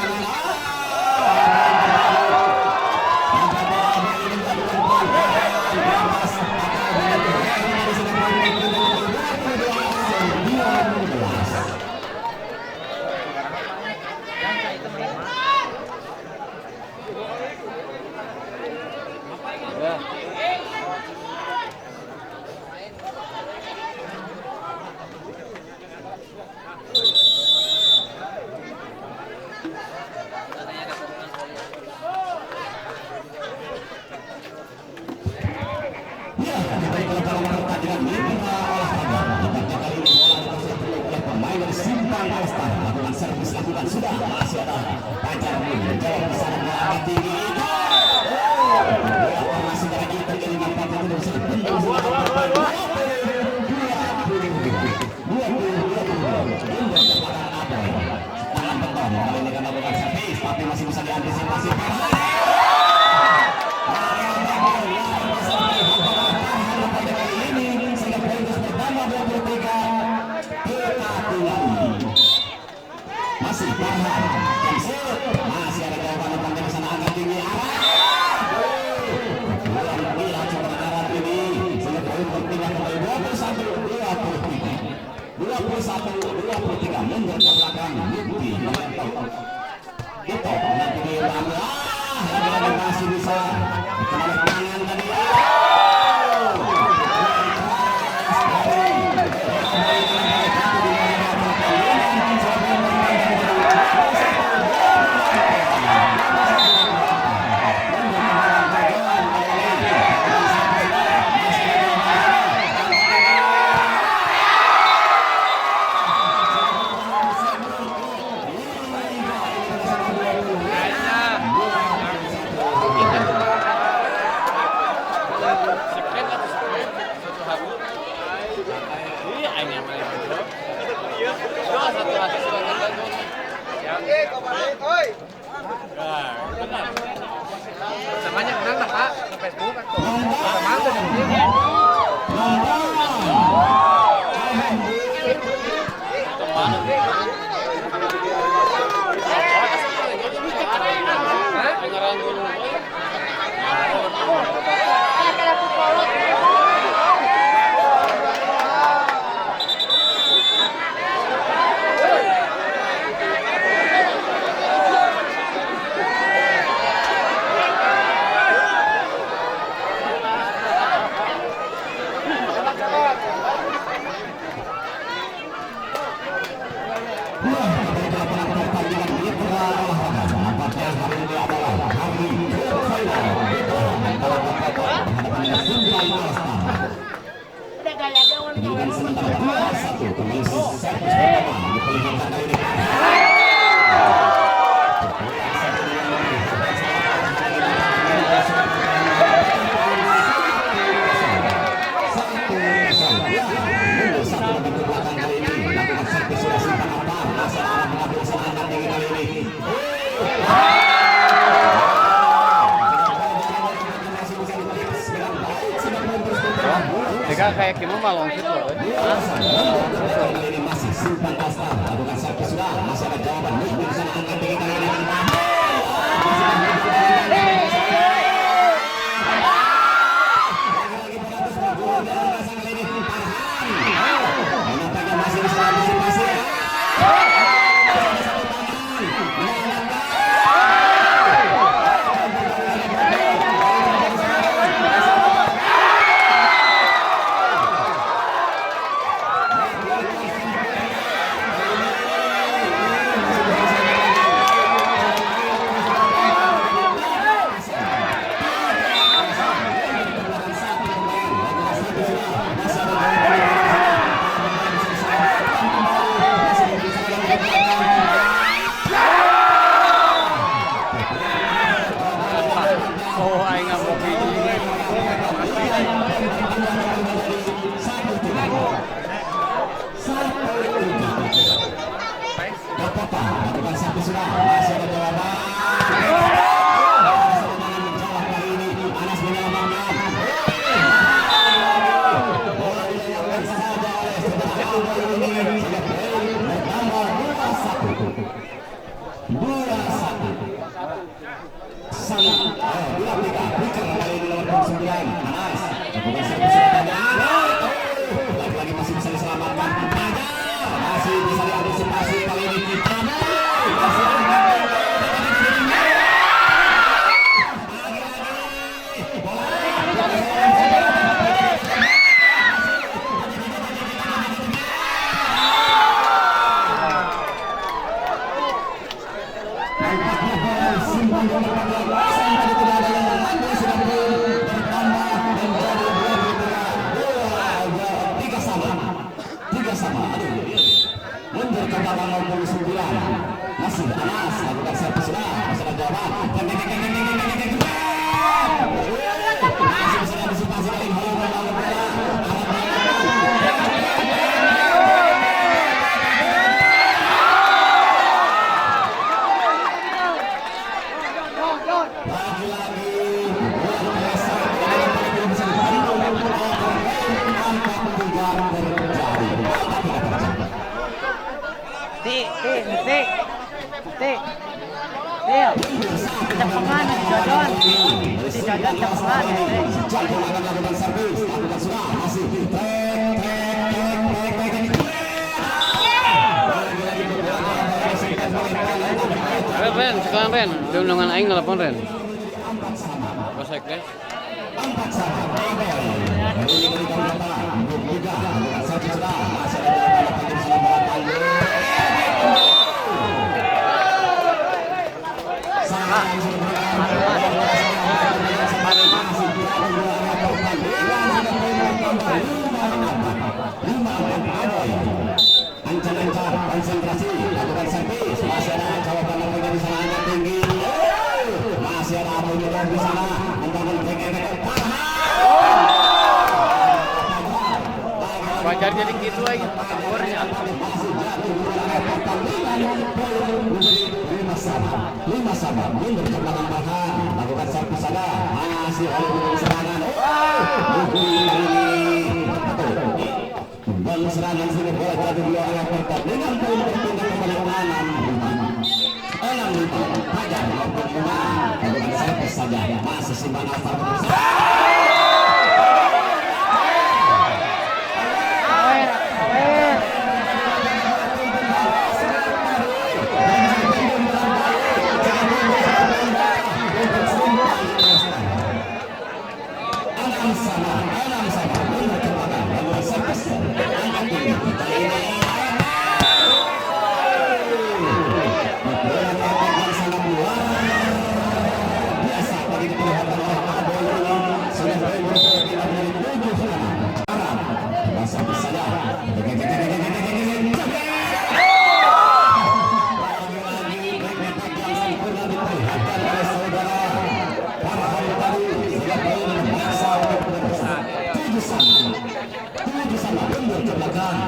lakukan servis lakukan sudah masih ada Pajar menjawab kesana angkat tinggi masih lagi terjadi nampaknya tapi masih bisa diantisipasi masih Farhan masih ada jawaban umpan dari sana angkat tinggi gila coba arah ini sehingga poin berpindah kembali 21-23 mundur ke belakang Bukti itu nanti di lagi masih bisa kembali tangan tadi namanya kenal lah Pak di Facebook kan sama tuh dia kayak gimana longsit loh. Kali ini masih simpan Astar, lakukan servis sudah, masih ada jawaban. Lutfi di sana angkat tinggi kali ini dengan masih bisa antisipasi. Oh, aing ngambok hiji. Berkata, lakukan servis sudah, masih ada jawaban. Menjawab kali ini Anas menyelamatkan. Bola dilayangkan saja oleh saudara Abel ini. Bertambah 2-1. Sangat dilakukan Richard kali ini nomor 9 Anas lakukan servis lagi masih bisa diselamatkan masih bisa diantisipasi kali ini kita masih mundur ke belakang 69 masih Anas lakukan servis sudah masih ada jawaban masih bisa diantisipasi kali ini Cepengan Jodon. Si Jodon cepengan ya. Jago akan lakukan servis, lakukan sudah masih Ren, sekarang Ren, dengan aing telepon Ren. Kosek Ren. Ancar-ancar konsentrasi lakukan servis masih ada jawaban yang di sana tinggi masih ada Abu Nurul di sana membangun Wajar jadi gitu aja umurnya. 5-5 mundur ke belakang Farhan lakukan servis sana masih oleh serangan Bang serangan sini bola jatuh di area kotak dengan poin berpindah kepada 6-5 Hajar lakukan servis saja masih simpan Alfar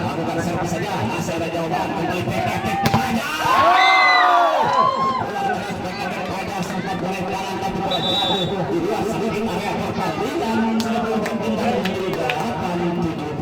lakukan servis saja masih ada jawaban kembali pek sempat boleh jalan tapi berjatuh di luar sedikit area pertandingan sudah berpindah menjadi 8-7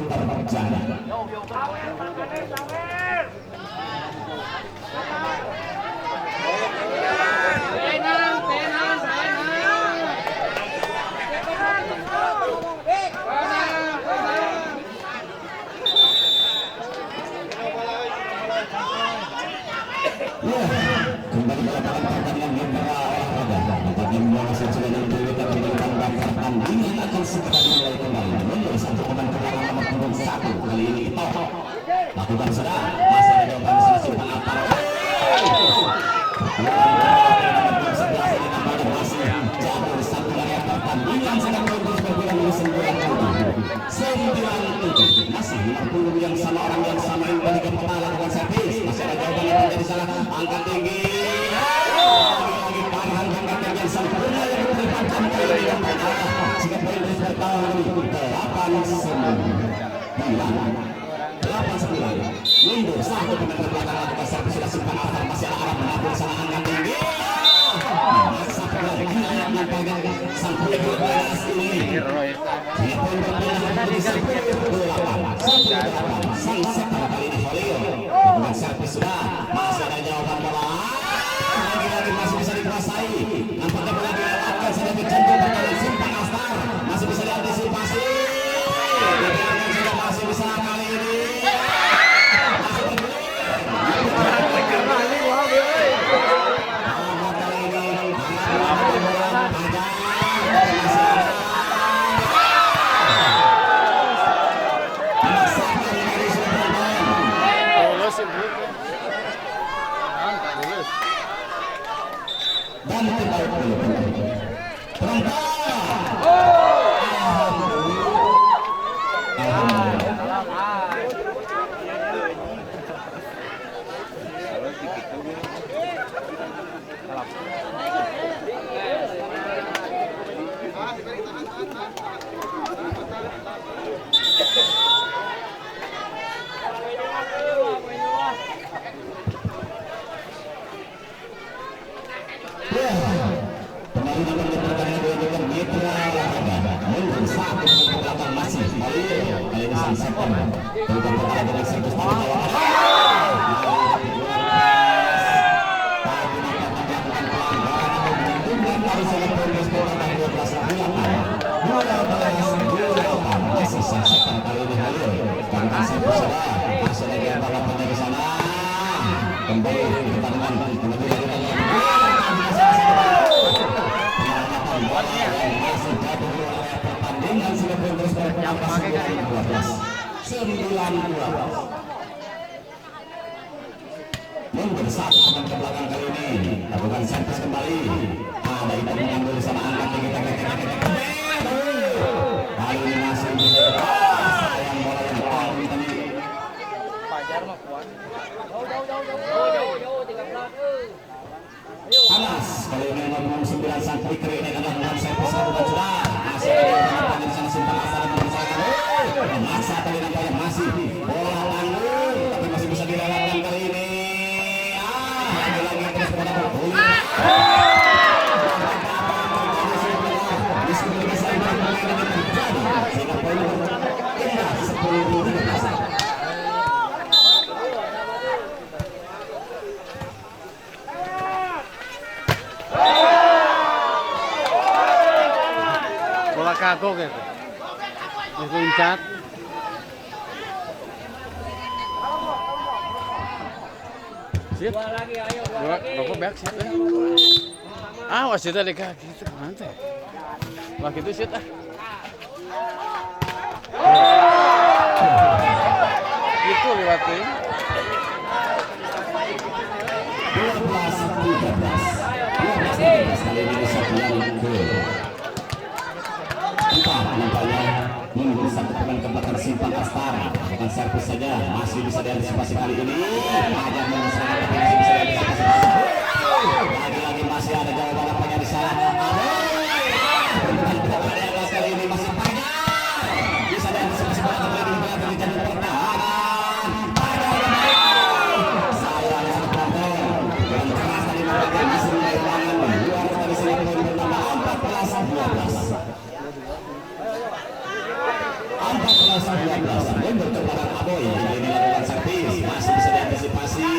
pertandingan akan segera dimulai kembali. Mundur satu pemain ke belakang nomor punggung 1 kali ini Ito lakukan sudah masih ada jawaban di simpan Alvaro. Jatuh satu area pertandingan sedang mundur berkurang dari 9-7 masih 50 yang sama orang yang sama yang balik ke kepala lakukan servis masih ada jawaban yang menjadi salah angkat tinggi lagi panahan angkat yang sempurna yang melibatkan kali yang pertama sehingga poin terus bertahan 8-9 mundur satu pemain ke belakang lakukan servis sudah simpan Alvaro masih ada arah menabung sana angkat tinggi masa perlahan yang menampilkan sang pemain kelas ini sang setter kali ini Holio dengan servis sudah masih ada jawaban bola lagi-lagi masih bisa dikuasai nampaknya bola dilewatkan sudah dicantum dari Simpang Astar masih bisa diantisipasi dibiarkan sudah masih bisa kali ini dan tidak mundur satu pemain ke belakang kali ini lakukan servis kembali ada itu mengambil di sana angkat tinggi kali ini masih bisa sayang bola yang paling tadi panas kali ini nomor 9 sang Fikri ini akan melakukan servis lakukan sudah masih ada di sana Simpang Astar dan masa tadi nampaknya masih bola tanggung tapi masih bisa dilewatkan kali ini lagi-lagi terus pada bola kagok gitu loncat sit bapak back sit wasitnya di kaki itu mana wah gitu sit gitu lewatin 12-13 kali ini nampaknya menunggu satu pemain ke belakang Simpang Astar bukan servis saja masih bisa diantisipasi kali ini ajar mengusahakan tapi masih bisa diantisipasi lagi-lagi masih ada jawaban apanya di sana kali ini masih panjang bisa diantisipasi bola kembali di belakang di jalur pertahanan sayang supporter yang keras tadi nampaknya masih menailangan luar dari sini poin bertambah 14-12 mundur ke belakang Aboy ini lakukan servis masih bisa diantisipasi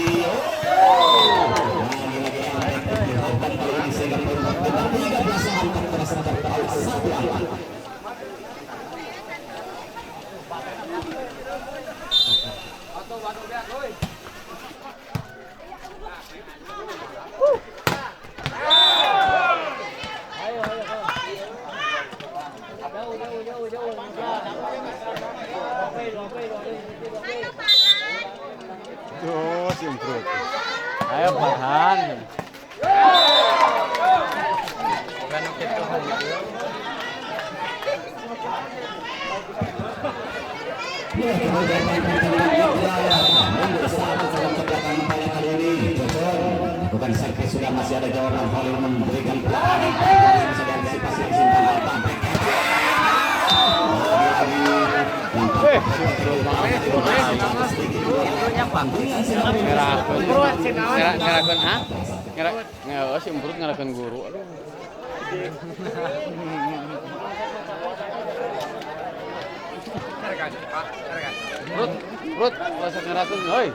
Bukan servis sudah masih ada jawaban Holil memberikan yang sedang antisipasi disimpan Alta. Ngerakeun ha? Si Emprut ngerakeun guru. Aduh. Carakan, Pak. Carakan. Prut, rasa ngerakeun euy.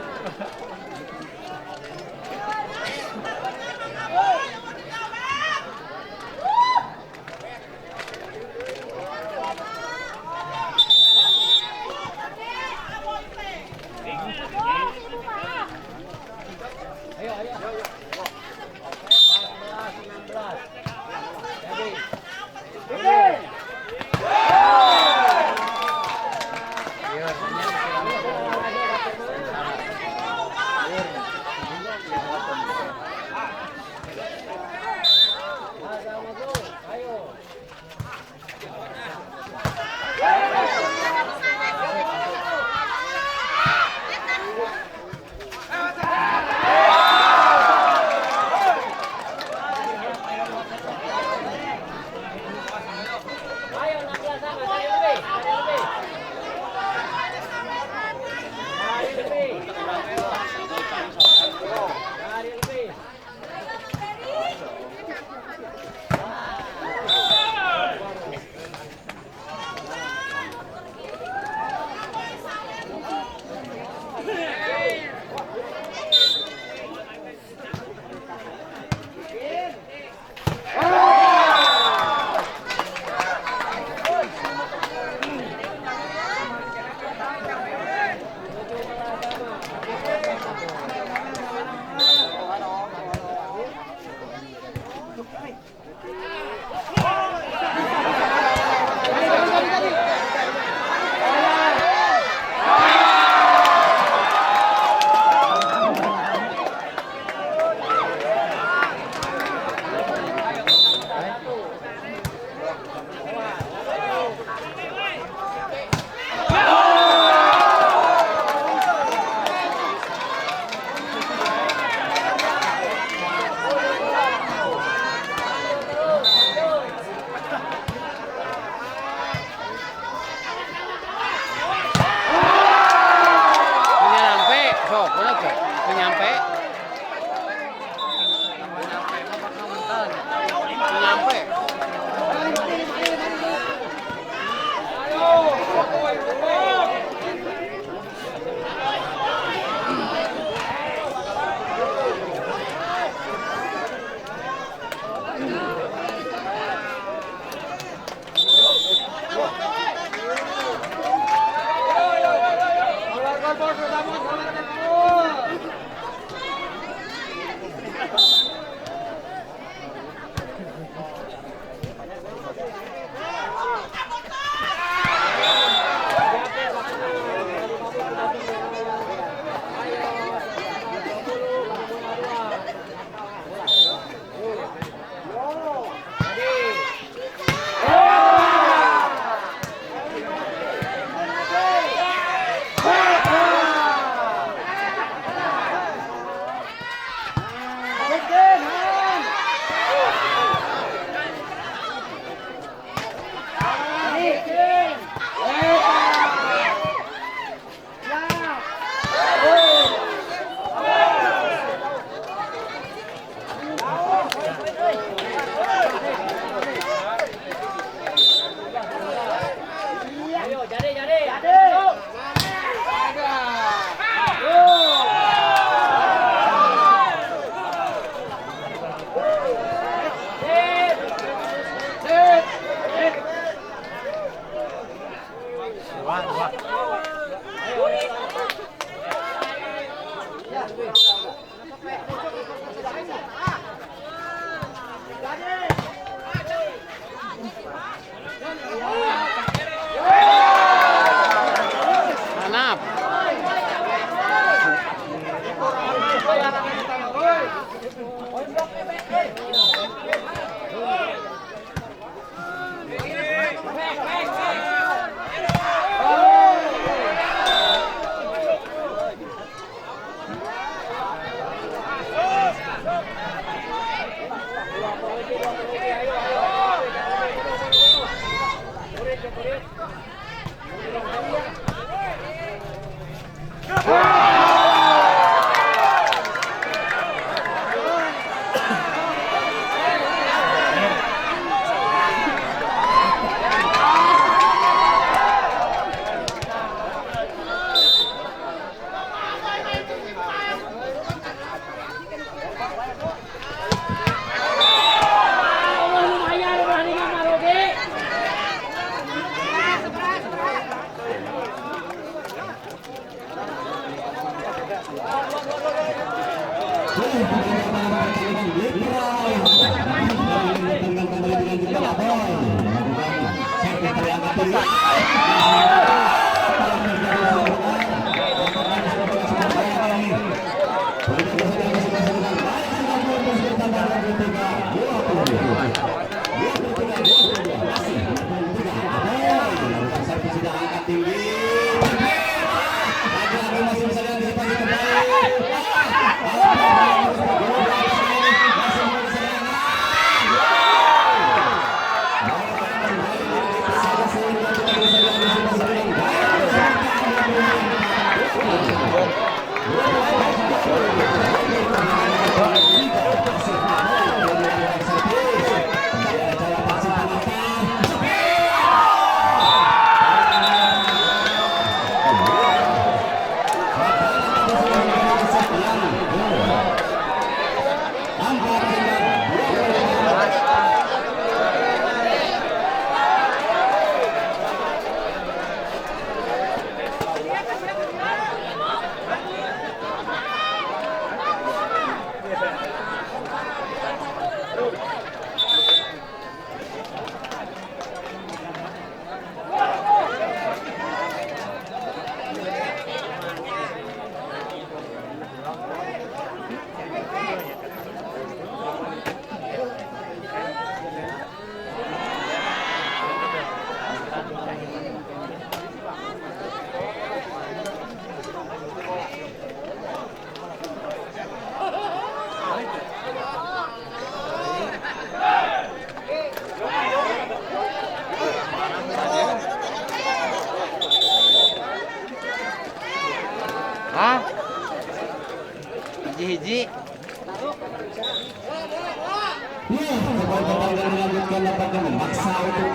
Hah? Hiji-hiji. Pertandingan dilanjutkan dapat memaksa untuk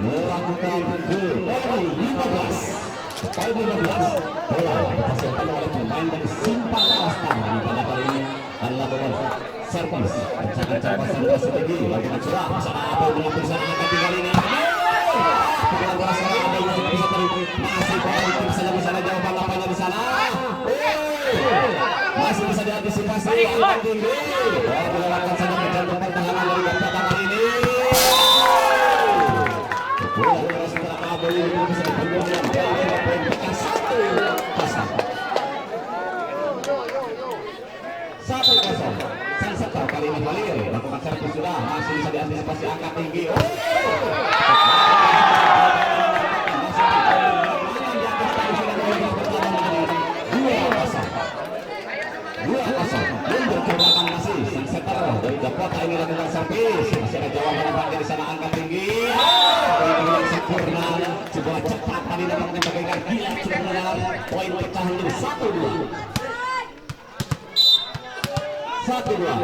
melakukan kembali 15. Kali 15 bola dihasilkan oleh pemain dari Simpang Astar pada kali ini adalah bola servis. Cacat-cacat servis tinggi lakukan curah bersama apa dengan perusahaan angkat kali ini. Dengan bola sekarang ada yang bisa terhubung masih positif saja misalnya jawaban lapannya di sana. Masih bisa diantisipasi angkat tinggi. Bola dilewatkan saja menjatuh pertahanan dari pertandingan ini. Bola setelah Abu ini bisa dipenuhi dengan poin bekas 1-0. Sang setar kali ini Valir lakukan servis sudah masih bisa diantisipasi angkat tinggi. Dari Dakota ini lakukan servis masih ada jawaban yang di sana angkat tinggi yang sempurna sebuah cepat tadi dapatkan bagaikan kilat sebenarnya poin pecah menjadi 1-2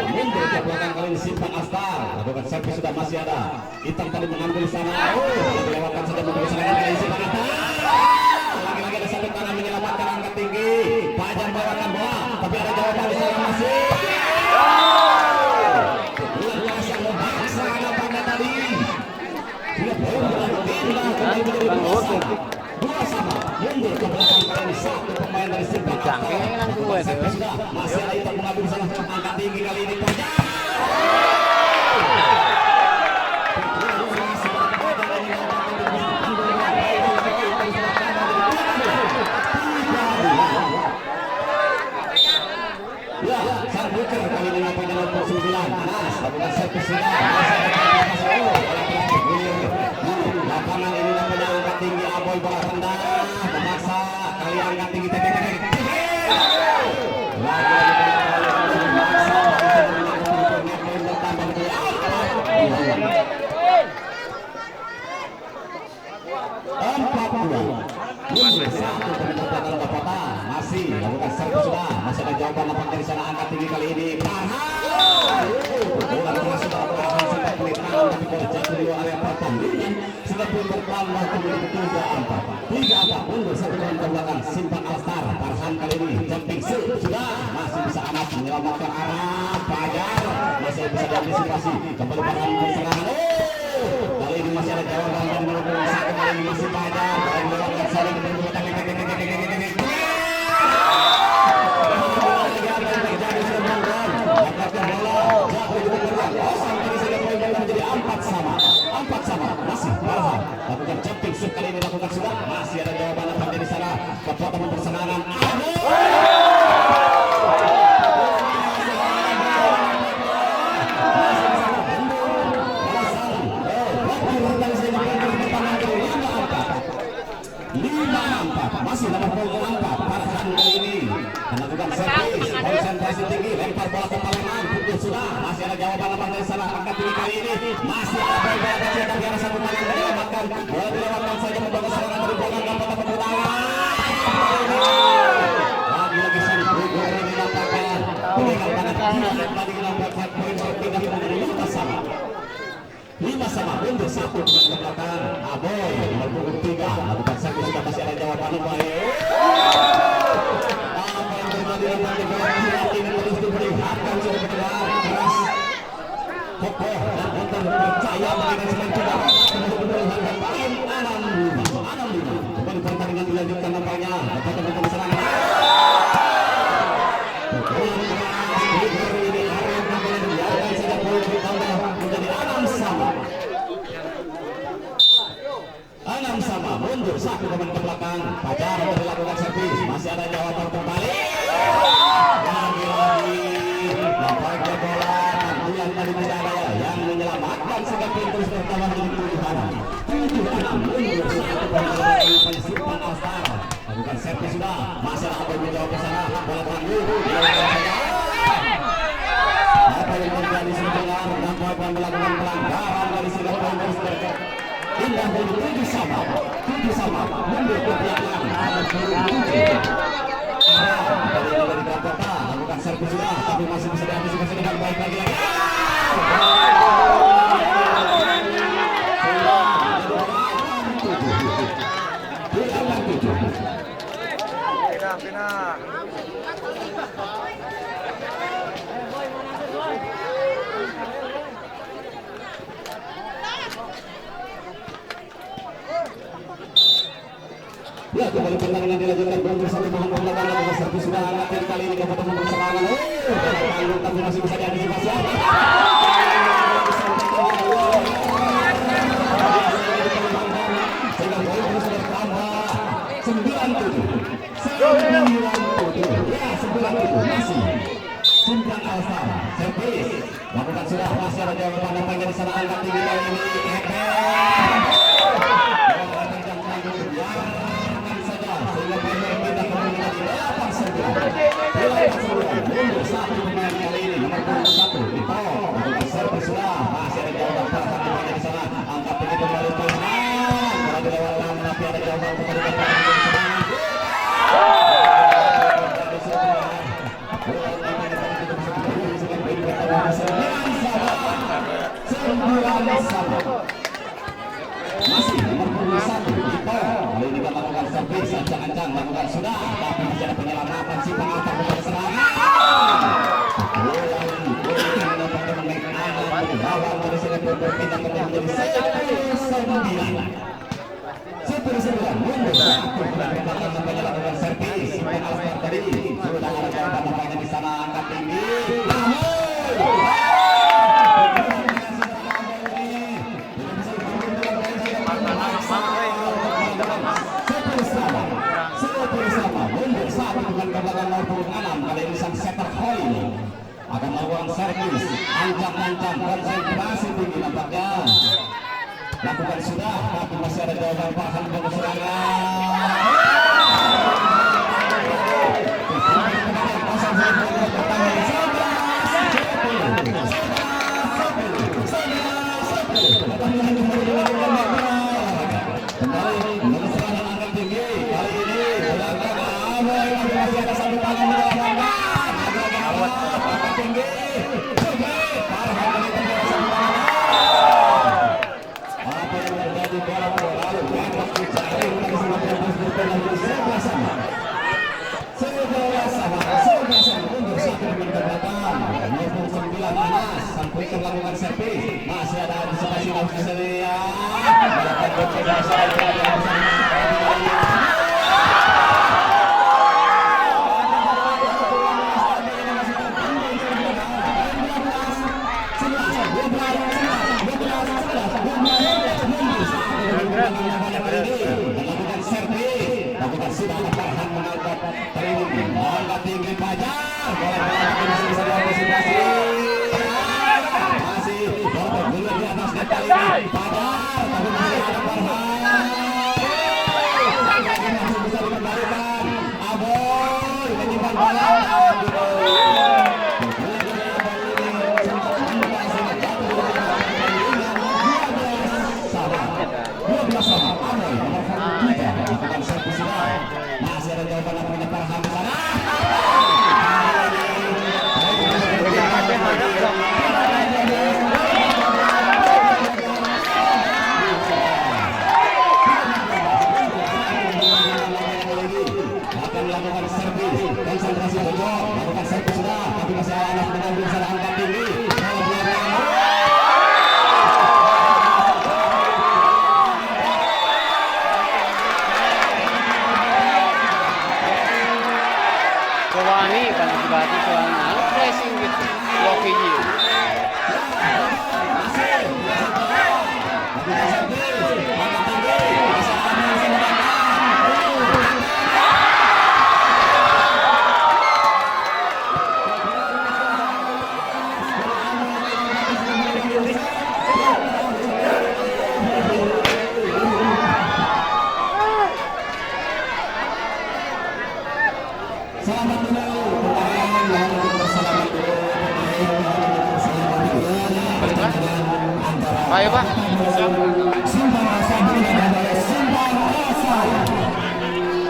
mundur ke belakang kali ini Simpang Astar lakukan servis sudah masih ada hitam tadi mengambil di sana dilewatkan saja mundur di sana kali Simpang Astar lagi-lagi ada satu tangan menyelamatkan angkat tinggi Fajar bawakan bola tapi ada jawaban di sana masih mundur ke belakang kali satu pemain dari Simpang masih ada itu mengambil sana angkat tinggi kali ini ya sang buker kali ini nampaknya nomor 9 Anas lakukan servis lapangan ini nampaknya angkat tinggi Aboy bola rendah memaksa kali angkat tinggi masih lakukan servis sudah masih ada jawaban lapangan dari sana angkat tinggi kali ini bola masuk dalam lapangan sempat pelitaran tapi bola jatuh di area pertandingan sudah pun bertambah menjadi 3-4 mundur satu poin ke belakang Simpang Astar Farhan kali ini jumping shoot sudah masih bisa Anas menyelamatkan arah Fajar masih bisa diantisipasi kembali Farhan berserangan kali ini masih ada jawaban dari nomor 1 kali ini masih Fajar dan melakukan saling berbuat empat sama masih Farhan lakukan jumping shoot kali ini lakukan sudah masih ada jawaban lapan dari sana kekuatan perserangan ada jawaban apa dari sana. Angkat tinggi kali ini masih ada bola kecil tapi ada satu kali yang dilewatkan. Bola dilewatkan saja membawa serangan dari belakang dapat kemenangan. Lagi-lagi sini Bogor ini nampaknya berikan pada tidak tadi mendapatkan poin berpindah menjadi 5-5 untuk 1 pemain ke belakang. Aboy nomor punggung 3 lakukan servis sudah masih ada jawaban baik. Apa yang terjadi dalam negara ini terus diperlihatkan sudah bergerak keras. Kokoh dan konten percaya mengenai semen juga benar-benar harga paling 6-5. Kembali pertandingan dilanjutkan nampaknya. Dapat teman-teman serangan. Ini Arif nampaknya dibiarkan saja poin bertambah menjadi 6-5 mundur 1 pemain ke belakang. Fajar untuk dilakukan servis masih ada jawaban kembali. Lagi-lagi nampaknya bola yang tadi tidak ada yang menyelamatkan sehingga terus bertambah menjadi 7-6 mundur 1 pemain Simpang All-Star. Lakukan servis sudah masih ada apa yang menjawab ke sana. Bola tangguh apa yang terjadi sebenarnya nampaknya melakukan pelanggaran dari sini poin terus bergerak. Indah dari 7-5 mundur ke belakang. Dari Kota lakukan servis sudah tapi masih bisa diantisipasi dengan baik lagi. Pindah. Ya, kembali pertandingan dilanjutkan Bogor satu pemain belakang lakukan servis sudah angkat kali ini dapat nomor serangan. Tapi masih bisa diantisipasi. Sehingga poin terus bertambah 9-7. Ya, 9-7 masih. Simpang All-Star servis lakukan sudah masih ada jawaban nampaknya di sana angkat tinggi kali ini. Mundur 1 pemain kali ini nomor 1 Ito lakukan servis sudah masih ada jawaban perhatian nampaknya di sana angkat tinggi kembali Faisal bola dilewatkan tapi ada jawaban kembali ke masih nomor 1 Ito kali ini kita lakukan servis ancang-ancang lakukan sudah tapi masih ada penyelamatan si pengangkat kembali serangan lawan dari sini berpindah menjadi 10-9 mundur 1 nampaknya lakukan servis All-Star tadi sudah ada jawaban nampaknya di sana angkat tinggi mundur 1 dengan kebelakang nomor 6 kali ini sang setter Hoi akan melakukan servis ancam-ancam konsentrasi tinggi nampaknya lakukan sudah tapi masih ada jawaban bahan melakukan servis masih ada antisipasi Australia melakukan servis lakukan sudah Farhan mengangkat training angkat tinggi Fajar bola masih bisa diantisipasi masih bola di atas net kali ini Fajar tapi masih ada Farhan Selamat dulu. Selamat dulu. Balik Pak. Ayo Pak. Sumpah rasa.